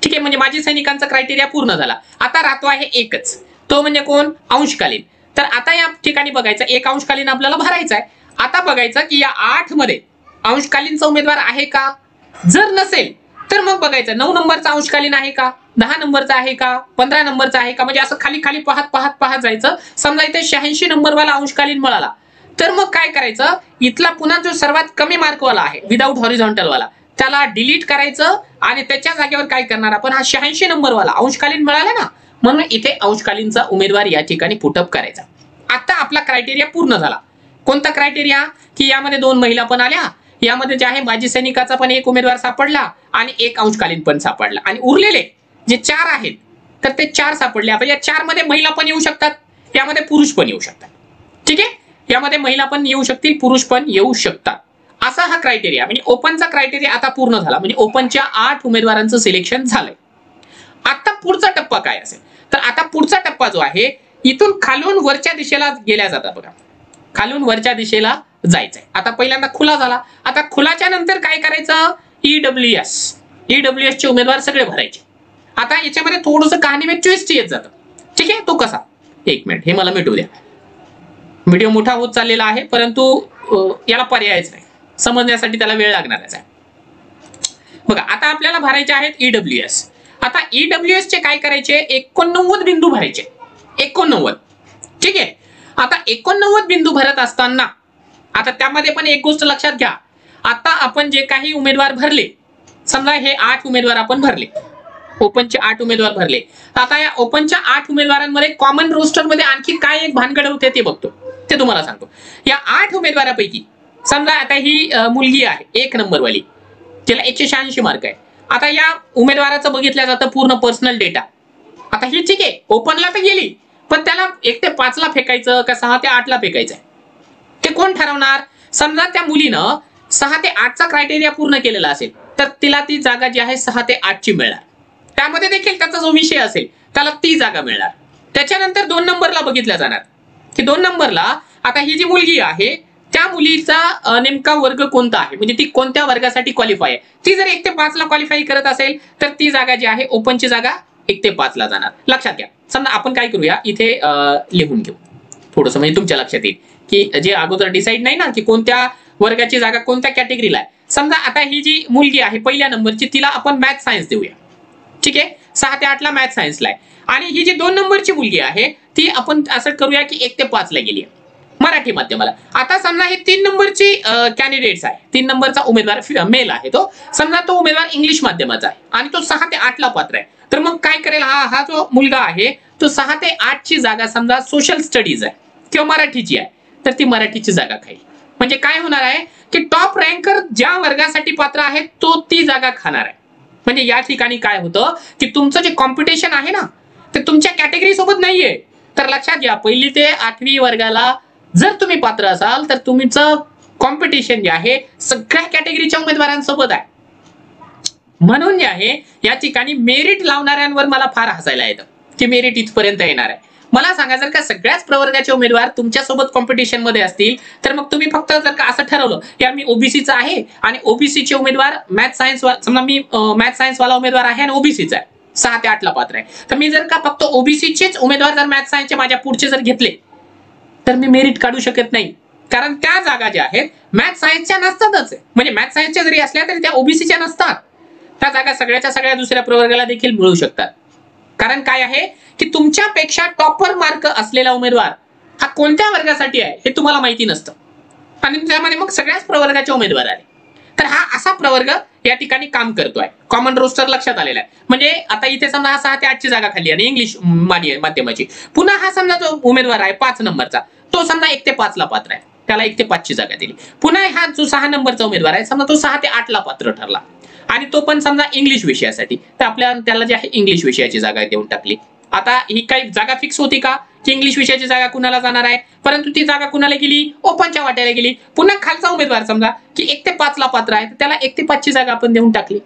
A: ठीक आहे, म्हणजे माजी सैनिकांचा क्रायटेरिया पूर्ण झाला. आता राहतो आहे एकच, तो म्हणजे कोण? अंशकालीन. तर आता या ठिकाणी बघायचं, 1 अंशकालीन आपल्याला भरायचा आहे. आता बघायचं की या 8 मध्ये अंशकालीनचा उमेदवार आहे का? जर नसेल तर मग बघायचं 9 नंबरचा अंशकालीन आहे का, 10 नंबरचा आहे का, 15 नंबरचा आहे का, म्हणजे असं खाली खाली पाहत पाहत पाहत जायचं. समजा इथे 86 नंबरवाला अंशकालीन मिळाला तर मग काय करायचं, इथला पुन्हा जो सर्वात कमी मार्कवाला आहे विदाऊट हॉरिझॉन्टल वाला त्याला डिलीट करायचं आणि त्याच्या जागेवर काय करणार आपण, हा 86 नंबरवाला अंशकालीन मिळाला ना, म्हणून इथे अंशकालीनचा उमेदवार या ठिकाणी पुटअप करायचा. आता आपला क्रायटेरिया पूर्ण झाला. कोणता क्रायटेरिया, की यामध्ये 2 महिला पण आल्या, यामध्ये जे आहे माजी सैनिकाचा पण 1 उमेदवार सापडला आणि 1 अंशकालीन पण सापडला, आणि उरलेले जे 4 आहेत तर ते 4 सापडले. आता या 4 मध्ये महिला पण येऊ शकतात, यामध्ये पुरुष पण येऊ शकतात. ठीक आहे, यामध्ये महिला पण येऊ शकतील, पुरुष पण येऊ शकतात. असा हा क्रायटेरिया, म्हणजे ओपनचा क्रायटेरिया आता पूर्ण झाला. म्हणजे ओपनच्या 8 उमेदवारांचं सिलेक्शन झालंय. आता पुढचा टप्पा काय असेल, तर आता पुढचा टप्पा जो आहे इथून खालून वरच्या दिशेला गेल्या जातात. बघा खालून वरच्या दिशेला जायचंय. आता पहिल्यांदा खुला झाला. आता खुलाच्या नंतर काय करायचं, ईडब्ल्यूएस चे उमेदवार सगळे भरायचे. आता याच्यामध्ये थोडंसं कहाणी में ट्विस्ट येत जातं. ठीक आहे, तो कसा, 1 मिनिट हे मला मिटू द्या. व्हिडिओ मोठा होत चाललेला आहे, परंतु याला पर्यायच नाही, समजण्यासाठी त्याला वेळ लागणारच आहे. बघा आता आपल्याला भरायचे आहेत ईडब्ल्यूएस. आता ईडब्ल्यूएस चे काय करायचे, 89 बिंदू भरायचे. 89. ठीक आहे, आता 89 बिंदू भरत असताना आता त्यामध्ये पण एक गोष्ट लक्षात घ्या. आता आपण जे काही उमेदवार भरले, समजा हे 8 उमेदवार आपण भरले, ओपनचे 8 उमेदवार भरले. आता या ओपनच्या 8 उमेदवारांमध्ये कॉमन रोस्टर मध्ये आणखी काय एक भानगड होते ते बघतो, ते तुम्हाला सांगतो. या 8 उमेदवारापैकी समजा आता ही मुलगी आहे 1 नंबरवाली, तिला 186 मार्क आहे. आता या उमेदवाराचं बघितलं जातं पूर्ण पर्सनल डेटा. आता ही ठीक आहे, ओपनला तर गेली, पण त्याला 1 ते 5 ला फेकायचं का 6 ते 8 ला फेकायचं ते कोण ठरवणार? समजा त्या मुलीनं 6 ते 8 चा क्रायटेरिया पूर्ण केलेला असेल तर तिला ती जागा जी आहे 6 ते 8 ची मिळणार. त्यामध्ये देखील त्याचा जो विषय असेल त्याला ती जागा मिळणार. त्याच्यानंतर 2 नंबरला बघितल्या जाणार की 2 नंबरला आता ही जी मुलगी आहे त्या मुलीचा नेमका वर्ग कोणता आहे, म्हणजे ती कोणत्या वर्गासाठी क्वालिफाय आहे. ती जर 1 ते 5 ला क्वालिफाय करत असेल तर ती जागा जी आहे ओपनची जागा 1 ते 5 ला जाणार. लक्षात घ्या. समजा आपण काय करूया, इथे लिहून घेऊ थोडंसं, म्हणजे तुमच्या लक्षात येईल की जे अगोदर डिसाईड नाही ना की कोणत्या वर्गाची जागा कोणत्या कॅटेगरीला आहे. समजा आता ही जी मुलगी आहे 1ल्या नंबरची, तिला आपण मॅथ सायन्स देऊया. ठीक आहे, 6 ते 8 ला मॅथ सायन्सला आहे. आणि ही जी 2 नंबरची मुलगी आहे ती आपण असं करूया की 1 ते 5 ला गेली आहे मराठी माध्यमाला. आता समजा हे 3 नंबरची कॅन्डिडेट्स आहे, 3 नंबरचा उमेदवार मेल आहे, तो समजा तो उमेदवार इंग्लिश माध्यमाचा आहे आणि तो 6 ते 8 ला पात्र आहे. तर मग काय करेल हा जो मुलगा आहे तो 6 ते 8 ची जागा समजा सोशल स्टडीज आहे किंवा मराठीची आहे, तर ती मराठीची जागा खाईल. म्हणजे काय होणार आहे की टॉप रँकर ज्या वर्गासाठी पात्र आहे तो ती जागा खाणार आहे. म्हणजे या ठिकाणी काय होतं की तुमचं जे कॉम्पिटिशन आहे ना ते तुमच्या कॅटेगरी सोबत नाहीये. तर लक्षात घ्या, 1ली ते 8वी वर्गाला जर तुम्ही पात्र असाल तर तुमचं कॉम्पिटिशन जे आहे सगळ्या कॅटेगरीच्या उमेदवारांसोबत आहे. म्हणून जे आहे या ठिकाणी मेरिट लावणाऱ्यांवर मला फार हसायला येतं की मेरिट इथपर्यंत येणार आहे. मला सांगा, जर का सगळ्याच प्रवर्गाचे उमेदवार तुमच्यासोबत कॉम्पिटिशन मध्ये असतील तर मग तुम्ही फक्त जर का असं ठरवलं यार मी ओबीसीचा आहे आणि ओबीसीचे उमेदवार मॅथ सायन्स, समजा मी मॅथ सायन्स वाला उमेदवार आहे आणि ओबीसीचा आहे, 6 ते 8 ला पात्र आहे, तर मी जर का फक्त ओबीसीचेच उमेदवार जर मॅथ सायन्सचे माझ्या पुढचे जर घेतले तर मी मेरिट काढू शकत नाही. कारण त्या जागा ज्या आहेत मॅथ सायन्सच्या नसतातच. म्हणजे मॅथ सायन्सच्या जरी असल्या तरी त्या ओबीसीच्या नसतात. त्या जागा सगळ्याच्या सगळ्या दुसऱ्या प्रवर्गाला देखील मिळू शकतात. कारण काय आहे की तुमच्यापेक्षा टॉपर मार्क असलेला उमेदवार हा कोणत्या वर्गासाठी आहे हे तुम्हाला माहिती नसतं आणि त्यामध्ये मग सगळ्याच प्रवर्गाचे उमेदवार आले. तर हा असा प्रवर्ग या ठिकाणी काम करतोय. कॉमन रोस्टर लक्षात आलेला आहे. म्हणजे आता इथे समजा 6 ते 8 ची जागा खाली आणि इंग्लिश माध्यमाची. पुन्हा हा समजा जो उमेदवार आहे 5 नंबरचा तो समजा 1 ते 5 ला पात्र आहे, त्याला 1 ते 5 ची जागा दिली. पुन्हा हा जो 6 नंबरचा उमेदवार आहे समजा तो 6 ते 8 ला पात्र ठरला आणि तो पण समजा इंग्लिश विषयासाठी, तर त्याला जे आहे इंग्लिश विषयाची जागा देऊन टाकली. आता ही काही जागा फिक्स होती का की इंग्लिश विषयाची जागा कुणाला जाणार आहे, परंतु ती जागा कुणाला गेली, ओपनच्या वाट्याला गेली. पुन्हा खालचा उमेदवार समजा की 1 ते 5 ला पात्र आहे, तर त्याला 1 ते 5 ची जागा आपण देऊन टाकली.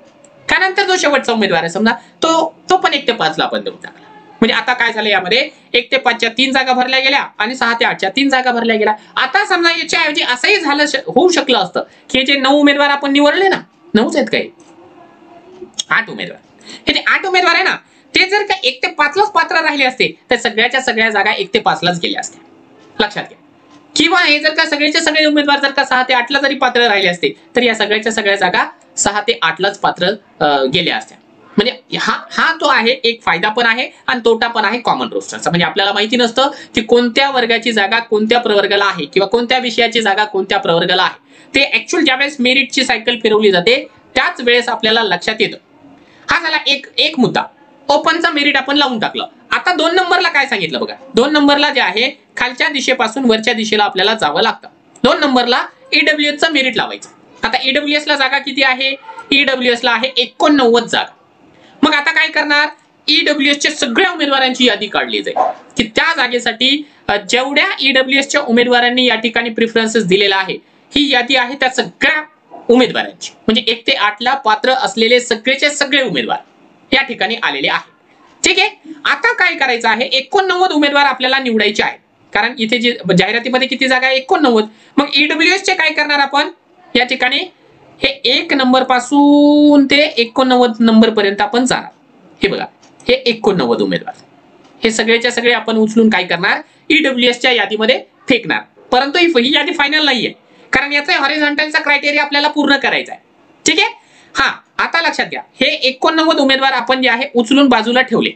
A: त्यानंतर जो शेवटचा उमेदवार आहे समजा तो पण 1 ते 5 ला आपण देऊन टाकला. म्हणजे आता काय झालं, यामध्ये 1 ते 5 च्या 3 जागा भरल्या गेल्या आणि 6 ते 8 च्या 3 जागा भरल्या गेल्या. आता समजा याच्याऐवजी असंही झालं होऊ शकलं असतं की जे 9 उमेदवार आपण निवडले ना, 9च आहेत काही 8 उमेदवार, हे जे 8 उमेदवार आहे ना ते जर का 1 ते 5 लाच पात्र राहिले असते तर सगळ्याच्या सगळ्या जागा 1 ते 5 लाच गेल्या असत्या. लक्षात घ्या. किंवा हे जर का सगळ्याचे सगळे उमेदवार जर का 6 ते 8 ला जरी पात्र राहिले असते तर या सगळ्याच्या सगळ्या जागा 6 ते 8 लाच पात्र गेल्या असत्या. म्हणजे हा तो आहे एक फायदा पण आहे आणि तोटा पण आहे कॉमन रोस्टरचा. म्हणजे आपल्याला माहिती नसतं की कोणत्या वर्गाची जागा कोणत्या प्रवर्गाला आहे किंवा कोणत्या विषयाची जागा कोणत्या प्रवर्गाला आहे. ते ऍक्च्युअल ज्यावेळेस मेरिटची सायकल फिरवली जाते त्याच वेळेस आपल्याला लक्षात येतं. हा झाला एक मुद्दा. ओपनचा मेरिट आपण लावून टाकलं. आता 2 नंबरला काय सांगितलं बघा. 2 नंबरला जे आहे खालच्या दिशेपासून वरच्या दिशेला आपल्याला जावं लागतं. 2 नंबरला ईडब्ल्यूएस चं मेरिट लावायचं. आता ईडब्ल्यूएस ला जागा किती आहे, ईडब्ल्यूएस ला आहे 89 जागा. मग आता काय करणार, ईडब्ल्यूएस च्या सगळ्या उमेदवारांची यादी काढली जाईल की त्या जागेसाठी जेवढ्या ईडब्ल्यूएस च्या उमेदवारांनी या ठिकाणी प्रिफरन्सेस दिलेला आहे ही यादी आहे त्या सगळ्या उमेदवारांची. म्हणजे 1 ते 8 ला पात्र असलेले सगळेचे सगळे उमेदवार या ठिकाणी आलेले आहेत. ठीक आहे. आता काय करायचं आहे, 89 उमेदवार आपल्याला निवडायचे आहेत. कारण इथे जे जाहिरातीमध्ये किती जागा आहे 89. मग ईडब्ल्यूएस चे काय करणार आपण या ठिकाणी, हे 1 नंबर पासून ते 89 नंबर पर्यंत आपण जाणार. हे बघा हे 89 उमेदवार हे सगळेच्या सगळे आपण उचलून काय करणार ईडब्ल्यूएस च्या यादीमध्ये फेकणार. परंतु ही यादी फायनल नाहीये कारण याचा हॉरिझॉन्टलचा क्रायटेरिया आपल्याला पूर्ण करायचा आहे. ठीक आहे. हा आता लक्षात घ्या, हे 89 उमेदवार आपण जे आहे उचलून बाजूला ठेवले.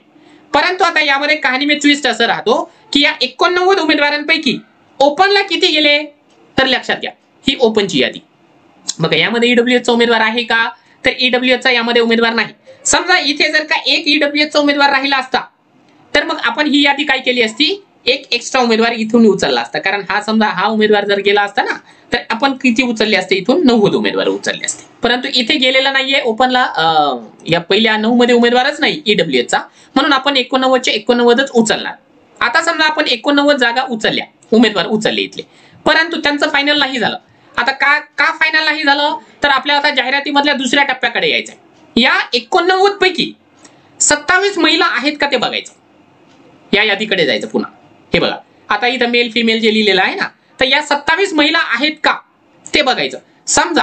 A: परंतु आता यामध्ये कहाणी में ट्विस्ट असं राहतो की या 89 उमेदवारांपैकी ओपनला किती गेले, तर लक्षात घ्या ही ओपनची यादी बघा. यामध्ये ईडब्ल्यूएस चा उमेदवार आहे का, तर ईडब्ल्यूएस चा यामध्ये उमेदवार नाही. समजा इथे जर का एक ईडब्ल्यूएस चा उमेदवार राहिला असता तर मग आपण ही यादी काय केली असती, एक एक्स्ट्रा उमेदवार इथून उचलला असता. कारण हा समजा हा उमेदवार जर गेला असता ना तर आपण किती उचलले असते, इथून 90 उमेदवार उचलले असते. परंतु इथे गेलेला नाहीये ओपनला, या पहिल्या 9 मध्ये उमेदवारच नाही ईडब्ल्यूएस चा, म्हणून आपण 89 चे 89च उचलणार. आता समजा आपण 89 जागा उचलल्या, उमेदवार उचलले इथले, परंतु त्यांचं फायनल नाही झालं. आता का फायनल नाही झालं, तर आपल्याला आता जाहिरातीमधल्या दुसऱ्या टप्प्याकडे यायचंय. या 89 पैकी 27 महिला आहेत का ते बघायचं. या यादीकडे जायचं पुन्हा. हे बघा आता इथं मेल फिमेल जे लिहिलेलं आहे ना, तर या 27 महिला आहेत का ते बघायचं. समजा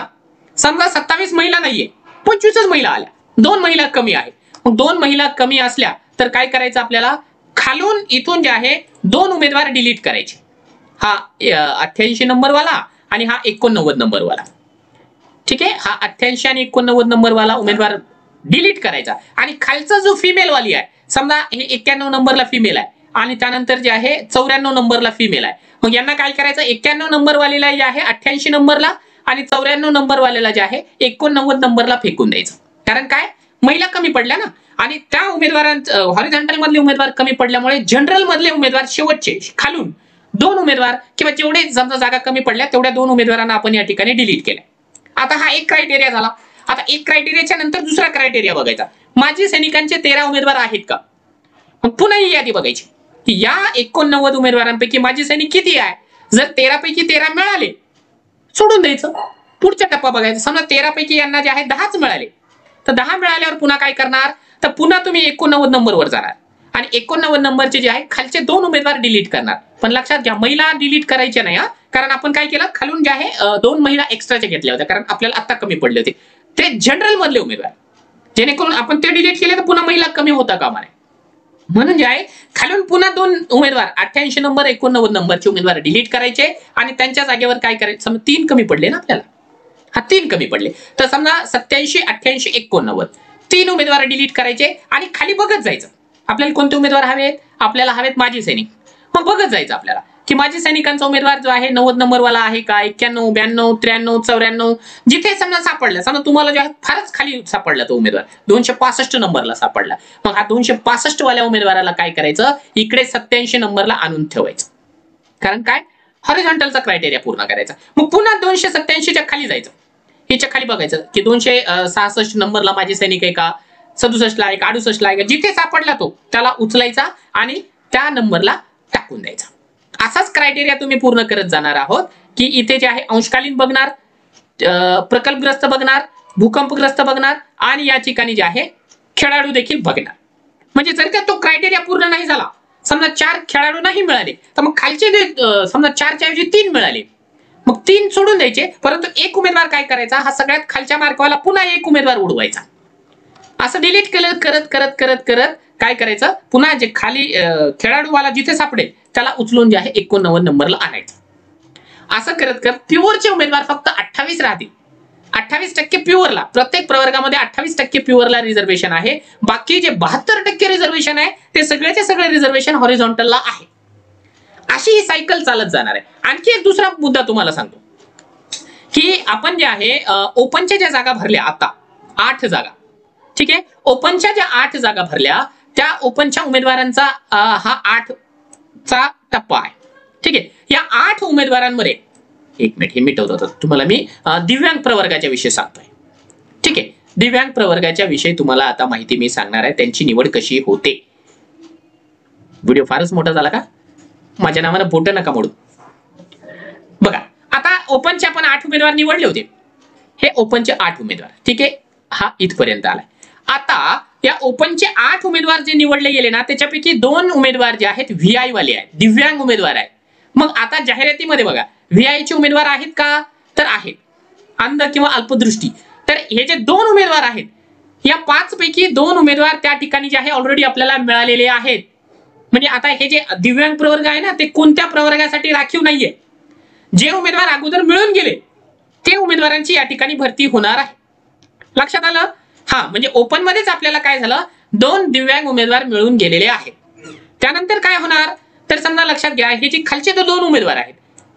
A: 27 महिला नाहीये, 25च महिला आल्या, 2 महिला कमी आहेत. मग 2 महिला कमी असल्या तर काय करायचं आपल्याला, खालून इथून जे आहे 2 उमेदवार डिलीट करायचे. हा 88 नंबरवाला आणि हा 89 नंबरवाला. ठीक आहे. हा 88 आणि 89 नंबरवाला उमेदवार डिलीट करायचा आणि खालचा जो फिमेल वाली आहे, समजा हे 91 नंबरला फिमेल आहे आणि त्यानंतर जे आहे 94 नंबरला फिमेल आहे, मग यांना काय करायचं, 91 नंबर वालीला जे आहे 88 नंबरला आणि 94 नंबर वाल्याला जे आहे 89 नंबरला फेकून द्यायचं. कारण काय, महिला कमी पडल्या ना, आणि त्या उमेदवारांचं हॉरिझॉन्टल मधले उमेदवार कमी पडल्यामुळे जनरल मधले उमेदवार शेवटचे खालून 2 उमेदवार किंवा जेवढे समजा जागा कमी पडल्या तेवढ्या 2 उमेदवारांना आपण या ठिकाणी डिलीट केलं. आता हा एक क्रायटेरिया झाला. आता एक क्रायटेरियाच्या नंतर दुसरा क्रायटेरिया बघायचा, माजी सैनिकांचे 13 उमेदवार आहेत का. मग पुन्हा ही यादी बघायची की या 89 उमेदवारांपैकी माजी सैनिक किती आहे. जर 13 पैकी 13 मिळाले सोडून द्यायचं, पुढचा टप्पा बघायचा. समजा 13 पैकी यांना जे आहे 10च मिळाले, तर 10 मिळाल्यावर पुन्हा काय करणार, तर पुन्हा तुम्ही 89 नंबरवर जाणार आणि 89 नंबरचे जे आहे खालचे 2 उमेदवार डिलीट करणार. पण लक्षात घ्या, महिला डिलीट करायच्या नाही हा, कारण आपण काय केलं, खालून जे आहे 2 महिला एक्स्ट्राचे घेतल्या होत्या, कारण आपल्याला आता कमी पडले होते. ते जनरल मधले उमेदवार, जेणेकरून आपण ते डिलीट केले तर पुन्हा महिला कमी होता कामा नये. म्हणून जे आहे खालून पुन्हा 2 उमेदवार 88 नंबर 89 नंबरचे उमेदवार डिलीट करायचे आणि त्यांच्या जागेवर काय करायचं, समजा 3 कमी पडले ना आपल्याला, हा 3 कमी पडले, तर समजा 87 88 89 3 उमेदवार डिलीट करायचे आणि खाली बघत जायचं आपल्याला कोणते उमेदवार हवेत. आपल्याला हवेत माजी सैनिक. मग बघत जायचं आपल्याला की माजी सैनिकांचा उमेदवार जो आहे 90 नंबरवाला आहे का, 91 92 93 94 जिथे समजा सापडला, समजा तुम्हाला जे फारच खाली सापडला तो उमेदवार 265 नंबरला सापडला, मग हा 265 वाल्या उमेदवाराला काय करायचं, इकडे 87 नंबरला आणून ठेवायचं. कारण काय, हॉरिझॉन्टलचा क्रायटेरिया पूर्ण करायचा. मग पुन्हा 287 च्या खाली जायचं, याच्या खाली बघायचं की 266 नंबरला माजी सैनिक आहे का, 67 ला आहे का, 68 ला आहे का, जिथे सापडला तो त्याला उचलायचा आणि त्या नंबरला टाकून द्यायचा. असाच क्रायटेरिया तुम्ही पूर्ण करत जाणार आहोत की इथे जे आहे अंशकालीन बघणार, प्रकल्पग्रस्त बघणार, भूकंपग्रस्त बघणार आणि या ठिकाणी जे आहे खेळाडू देखील बघणार. म्हणजे जर का तो क्रायटेरिया पूर्ण नाही झाला, समजा 4 खेळाडू नाही मिळाले, तर मग खालचे समजा 4 च्या ऐवजी 3 मिळाले, मग 3 सोडून द्यायचे. परंतु एक उमेदवार काय करायचा, हा सगळ्यात खालच्या मार्कवाला पुन्हा एक उमेदवार उडवायचा. असं डिलीट करत करत करत करत करत काय करायचं, पुन्हा जे खाली खेळाडूवाला जिथे सापडेल त्याला उचलून जे आहे 89 नंबरला आणायचं. असं करत करत प्युअरचे उमेदवार फक्त 28 राहतील. 28% प्युअरला, प्रत्येक प्रवर्गामध्ये 28% प्युअरला रिझर्वेशन आहे. बाकी जे 72% रिझर्वेशन आहे ते सगळ्याचे सगळे रिझर्वेशन हॉरिझॉन्टलला आहे. अशी ही सायकल चालत जाणार आहे. आणखी एक दुसरा मुद्दा तुम्हाला सांगतो की आपण जे आहे ओपनच्या ज्या जागा भरल्या आता 8 जागा, ठीक आहे, ओपनच्या ज्या 8 जागा भरल्या त्या ओपनच्या उमेदवारांचा हा 8 चा टप्पा आहे. ठीक आहे, या 8 उमेदवारांमध्ये एक मिनिट हे मिटवत होतं तुम्हाला मी दिव्यांग प्रवर्गाच्या विषयी सांगतोय. ठीक आहे, दिव्यांग प्रवर्गाच्या विषयी तुम्हाला आता माहिती मी सांगणार आहे, त्यांची निवड कशी होते. व्हिडिओ फारच मोठा झाला का, माझ्या नावानं बोट नका मोडू. बघा आता ओपनचे आपण 8 उमेदवार निवडले होते, हे ओपनचे 8 उमेदवार, ठीक आहे, हा इथपर्यंत आलाय. आता या ओपनचे 8 उमेदवार जे निवडले गेले ना, त्याच्यापैकी 2 उमेदवार जे आहेत व्हीआय वाले आहेत, दिव्यांग उमेदवार आहेत. मग आता जाहिरातीमध्ये बघा व्हीआय चे उमेदवार आहेत का, तर आहेत, अंध किंवा अल्पदृष्टी. तर हे जे 2 उमेदवार आहेत, या 5 पैकी 2 उमेदवार त्या ठिकाणी जे आहे ऑलरेडी आपल्याला मिळालेले आहेत. म्हणजे आता हे जे दिव्यांग प्रवर्ग आहे ना, ते कोणत्या प्रवर्गासाठी राखीव नाहीये. जे उमेदवार अगोदर मिळून गेले ते उमेदवारांची या ठिकाणी भरती होणार आहे. लक्षात आलं. हा, म्हणजे ओपन मध्येच आपल्याला काय झालं, 2 दिव्यांग उमेदवार मिळून गेलेले आहेत. त्यानंतर काय होणार, तर समजा लक्षात घ्या, हे जे खालचे 2 उमेदवार आहेत,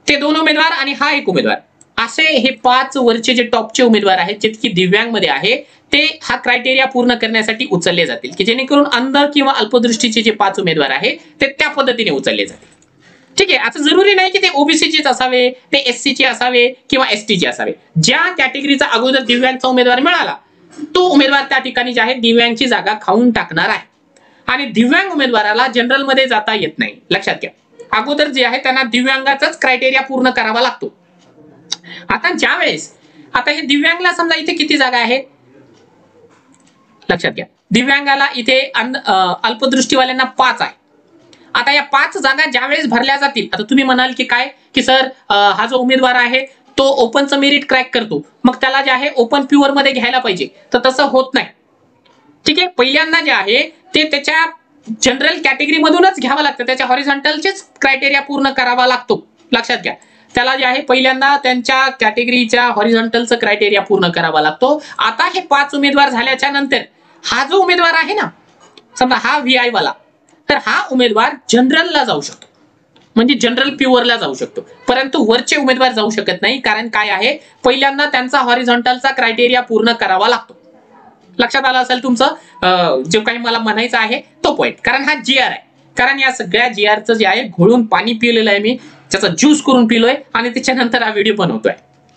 A: ते 2 उमेदवार आणि हा 1 उमेदवार, असे हे 5 वरचे जे टॉपचे उमेदवार आहेत जे की दिव्यांग मध्ये आहे, ते हा क्रायटेरिया पूर्ण करण्यासाठी उचलले जातील, की जेणेकरून अंध किंवा अल्पदृष्टीचे जे 5 उमेदवार आहे ते त्या पद्धतीने उचलले जातील. ठीक आहे, आता जरुरी नाही की ते ओबीसीचेच असावे, ते एससीचे असावे किंवा एसटीचे असावे. ज्या कॅटेगरीचा अगोदर दिव्यांगचा उमेदवार मिळाला तो उमेदवार त्या ठिकाणी जे आहे दिव्यांगची जागा खाऊन टाकणार आहे. आणि दिव्यांग उमेदवाराला जनरल मध्ये जाता येत नाही. लक्षात घ्या, अगोदर जे आहे त्यांना दिव्यांगाचाच क्रायटेरिया पूर्ण करावा लागतो. आता ज्या वेळेस आता हे दिव्यांगला समजा इथे किती जागा आहेत, लक्षात घ्या, दिव्यांगाला इथे अल्पदृष्टीवाल्यांना 5 आहे. आता या 5 जागा ज्या वेळेस भरल्या जातील, आता तुम्ही म्हणाल की काय की सर हा जो उमेदवार आहे तो ओपनचं मेरिट क्रॅक करतो, मग त्याला जे आहे ओपन प्युअर मध्ये घ्यायला पाहिजे, तर तसं होत नाही. ठीक आहे, पहिल्यांदा जे आहे ते त्याच्या जनरल कॅटेगरी मधूनच घ्यावं लागतं, त्याच्या हॉरिझॉन्टलचेच क्रायटेरिया पूर्ण करावा लागतो. लक्षात घ्या, त्याला जे आहे पहिल्यांदा त्यांच्या कॅटेगरीच्या हॉरिझॉन्टलचं क्रायटेरिया पूर्ण करावा लागतो. आता हे 5 उमेदवार झाल्याच्या नंतर हा जो उमेदवार आहे ना, समजा हा VI वाला, तर हा उमेदवार जनरलला जाऊ शकतो, म्हणजे जनरल प्युअरला जाऊ शकतो, परंतु वरचे उमेदवार जाऊ शकत नाही. कारण काय आहे, पहिल्यांदा त्यांचा हॉरिझॉन्टलचा क्रायटेरिया पूर्ण करावा लागतो. लक्षात आलं असेल तुमचं जो काही मला म्हणायचं आहे तो पॉइंट. कारण हा GR आहे. कारण या सगळ्या GRचं जे आहे घोळून पाणी पिलेलं आहे मी, त्याचा ज्यूस करून पिलोय आणि त्याच्यानंतर हा व्हिडिओ बनवतोय.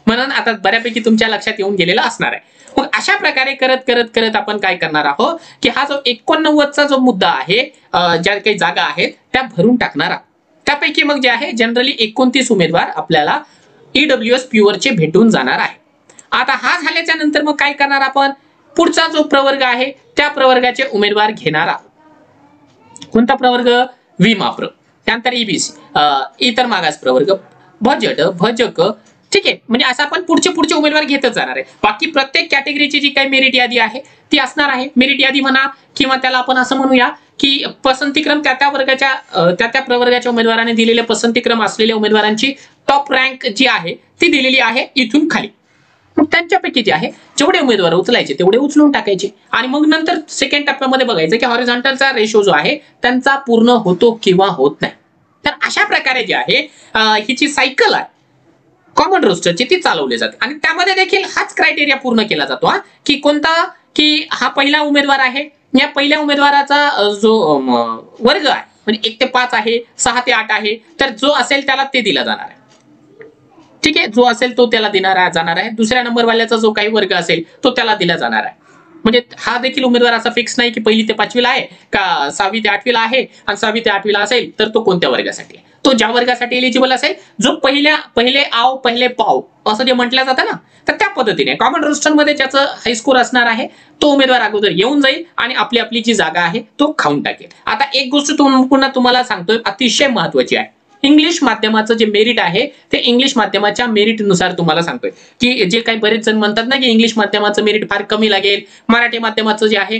A: म्हणून आता बऱ्यापैकी तुमच्या लक्षात येऊन गेलेला असणार आहे. मग अशा प्रकारे करत करत करत आपण काय करणार आहोत, की हा जो 89चा जो मुद्दा आहे, ज्या काही जागा आहेत त्या भरून टाकणार आहोत. त्यापैकी मग जे आहे जनरली 29 उमेदवार आपल्याला EWS प्युअरचे भेटून जाणार आहे. आता हा झाल्याच्या नंतर मग काय करणार आपण, पुढचा जो प्रवर्ग आहे त्या प्रवर्गाचे उमेदवार घेणार आहोत. कोणता प्रवर्ग, विमाप्र, त्यानंतर EBC, इतर मागास प्रवर्ग, भजट, भजक, ठीक आहे. म्हणजे असं आपण पुढचे उमेदवार घेतच जाणार आहे. बाकी प्रत्येक कॅटेगरीची जी काही मेरिट यादी आहे ती असणार आहे. मेरिट यादी म्हणा किंवा त्याला आपण असं म्हणूया की पसंतीक्रम, त्या त्या प्रवर्गाच्या उमेदवाराने दिलेले पसंतीक्रम असलेल्या उमेदवारांची टॉप रँक जी आहे ती दिलेली आहे इथून खाली. मग त्यांच्यापैकी जे आहे जेवढे उमेदवार उचलायचे तेवढे उचलून टाकायचे आणि मग नंतर सेकंड टप्प्यामध्ये बघायचं की हॉरिझॉन्टलचा रेशो जो आहे त्यांचा पूर्ण होतो किंवा होत नाही. तर अशा प्रकारे जे आहे हिची सायकल आहे कॉमन रोस्टरची ती चालवली जाते आणि त्यामध्ये देखील हाच क्रायटेरिया पूर्ण केला जातो की कोणता, की हा पहिला उमेदवार आहे, या पहिल्या उमेदवाराचा जो वर्ग आहे म्हणजे 1 ते 5 आहे, 6 ते 8 आहे, तर जो असेल त्याला ते दिला जाणार आहे. ठीक आहे, जो असेल तो त्याला देणार जाणार आहे. दुसऱ्या नंबर वाल्याचा जो काही वर्ग असेल तो त्याला दिला जाणार आहे. म्हणजे हा देखील उमेदवार असा फिक्स नाही की 1ली ते 5वीला आहे का 6वी ते 8वीला आहे आणि 6वी ते 8वीला असेल तर तो कोणत्या वर्गासाठी आहे. तो ज्या वर्गासाठी एलिजिबल असेल, जो पहिले आव पहिले पाव असं जे म्हटलं जातं ना, तर त्या पद्धतीने कॉमन रोस्टर मध्ये ज्याचं हायस्कोर असणार आहे तो उमेदवार अगोदर येऊन जाईल आणि आपली जी जागा आहे तो खाऊन टाकेल. आता एक गोष्ट पुन्हा तुम्हाला सांगतोय अतिशय महत्वाची आहे. इंग्लिश माध्यमाचं जे मेरिट आहे ते इंग्लिश माध्यमाच्या मेरिट नुसार तुम्हाला सांगतोय, की जे काही बरेच जण म्हणतात ना की इंग्लिश माध्यमाचं मेरिट फार कमी लागेल, मराठी माध्यमाचं जे आहे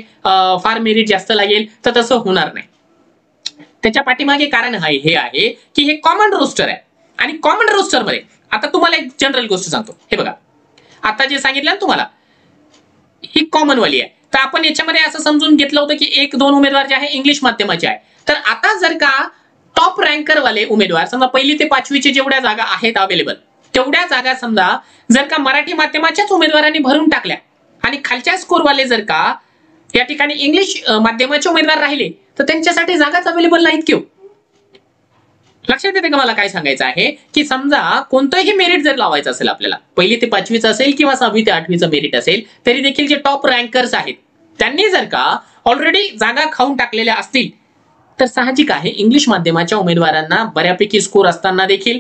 A: फार मेरिट जास्त लागेल, तर तसं होणार नाही. त्याच्या पाठीमागे कारण हे आहे की हे कॉमन रोस्टर आहे आणि कॉमन रोस्टर मध्ये आता तुम्हाला एक जनरल गोष्ट सांगतो. हे बघा, आता जे सांगितलं ना तुम्हाला ही कॉमन वाली आहे, तर आपण याच्यामध्ये असं समजून घेतलं होतं की 1-2 उमेदवार जे आहे इंग्लिश माध्यमाचे आहे. तर आता जर का टॉप रँकर वाले उमेदवार समजा 1ली ते 5वीचे जेवढ्या जागा आहेत अवेलेबल, तेवढ्या जागा समजा जर का मराठी माध्यमाच्याच उमेदवारांनी भरून टाकल्या आणि खालच्या स्कोरवाले जर का या ठिकाणी इंग्लिश माध्यमाचे उमेदवार राहिले तर त्यांच्यासाठी जागाच अवेलेबल नाहीत किंवा. लक्षात येते का मला काय सांगायचं आहे, की समजा कोणतंही मेरिट जर लावायचं असेल आपल्याला, 1ली ते 5वीचं असेल किंवा 6वी ते 8वीचं मेरिट असेल, तरी देखील जे टॉप रँकर्स आहेत त्यांनी जर का ऑलरेडी जागा खाऊन टाकलेल्या असतील तर साहजिक आहे इंग्लिश माध्यमाच्या उमेदवारांना बऱ्यापैकी स्कोर असताना देखील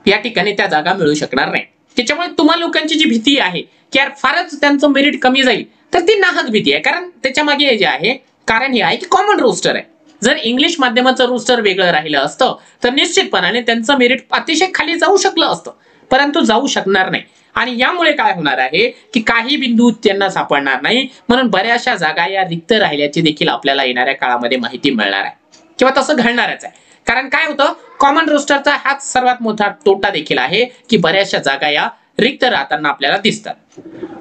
A: या ठिकाणी त्या जागा मिळू शकणार नाही. त्याच्यामुळे तुम्हा लोकांची जी भीती आहे की यार फारच त्यांचं मेरिट कमी जाईल, तर ती नाहक भीती आहे. कारण त्याच्या मागे जे आहे कारण हे आहे की कॉमन रोस्टर आहे. जर इंग्लिश माध्यमाचं रोस्टर वेगळं राहिलं असतं तर निश्चितपणाने त्यांचं मेरिट अतिशय खाली जाऊ शकलं असतं, परंतु जाऊ शकणार नाही. आणि यामुळे काय होणार आहे की काही बिंदू त्यांना सापडणार नाही, म्हणून बऱ्याचशा जागा या रिक्त राहिल्याची देखील आपल्याला येणाऱ्या काळामध्ये माहिती मिळणार आहे किंवा तसं घडणारच आहे. कारण काय होतं, कॉमन रोस्टरचा हाच सर्वात मोठा तोटा देखील आहे की बऱ्याचशा जागा या रिक्त राहताना आपल्याला दिसतात.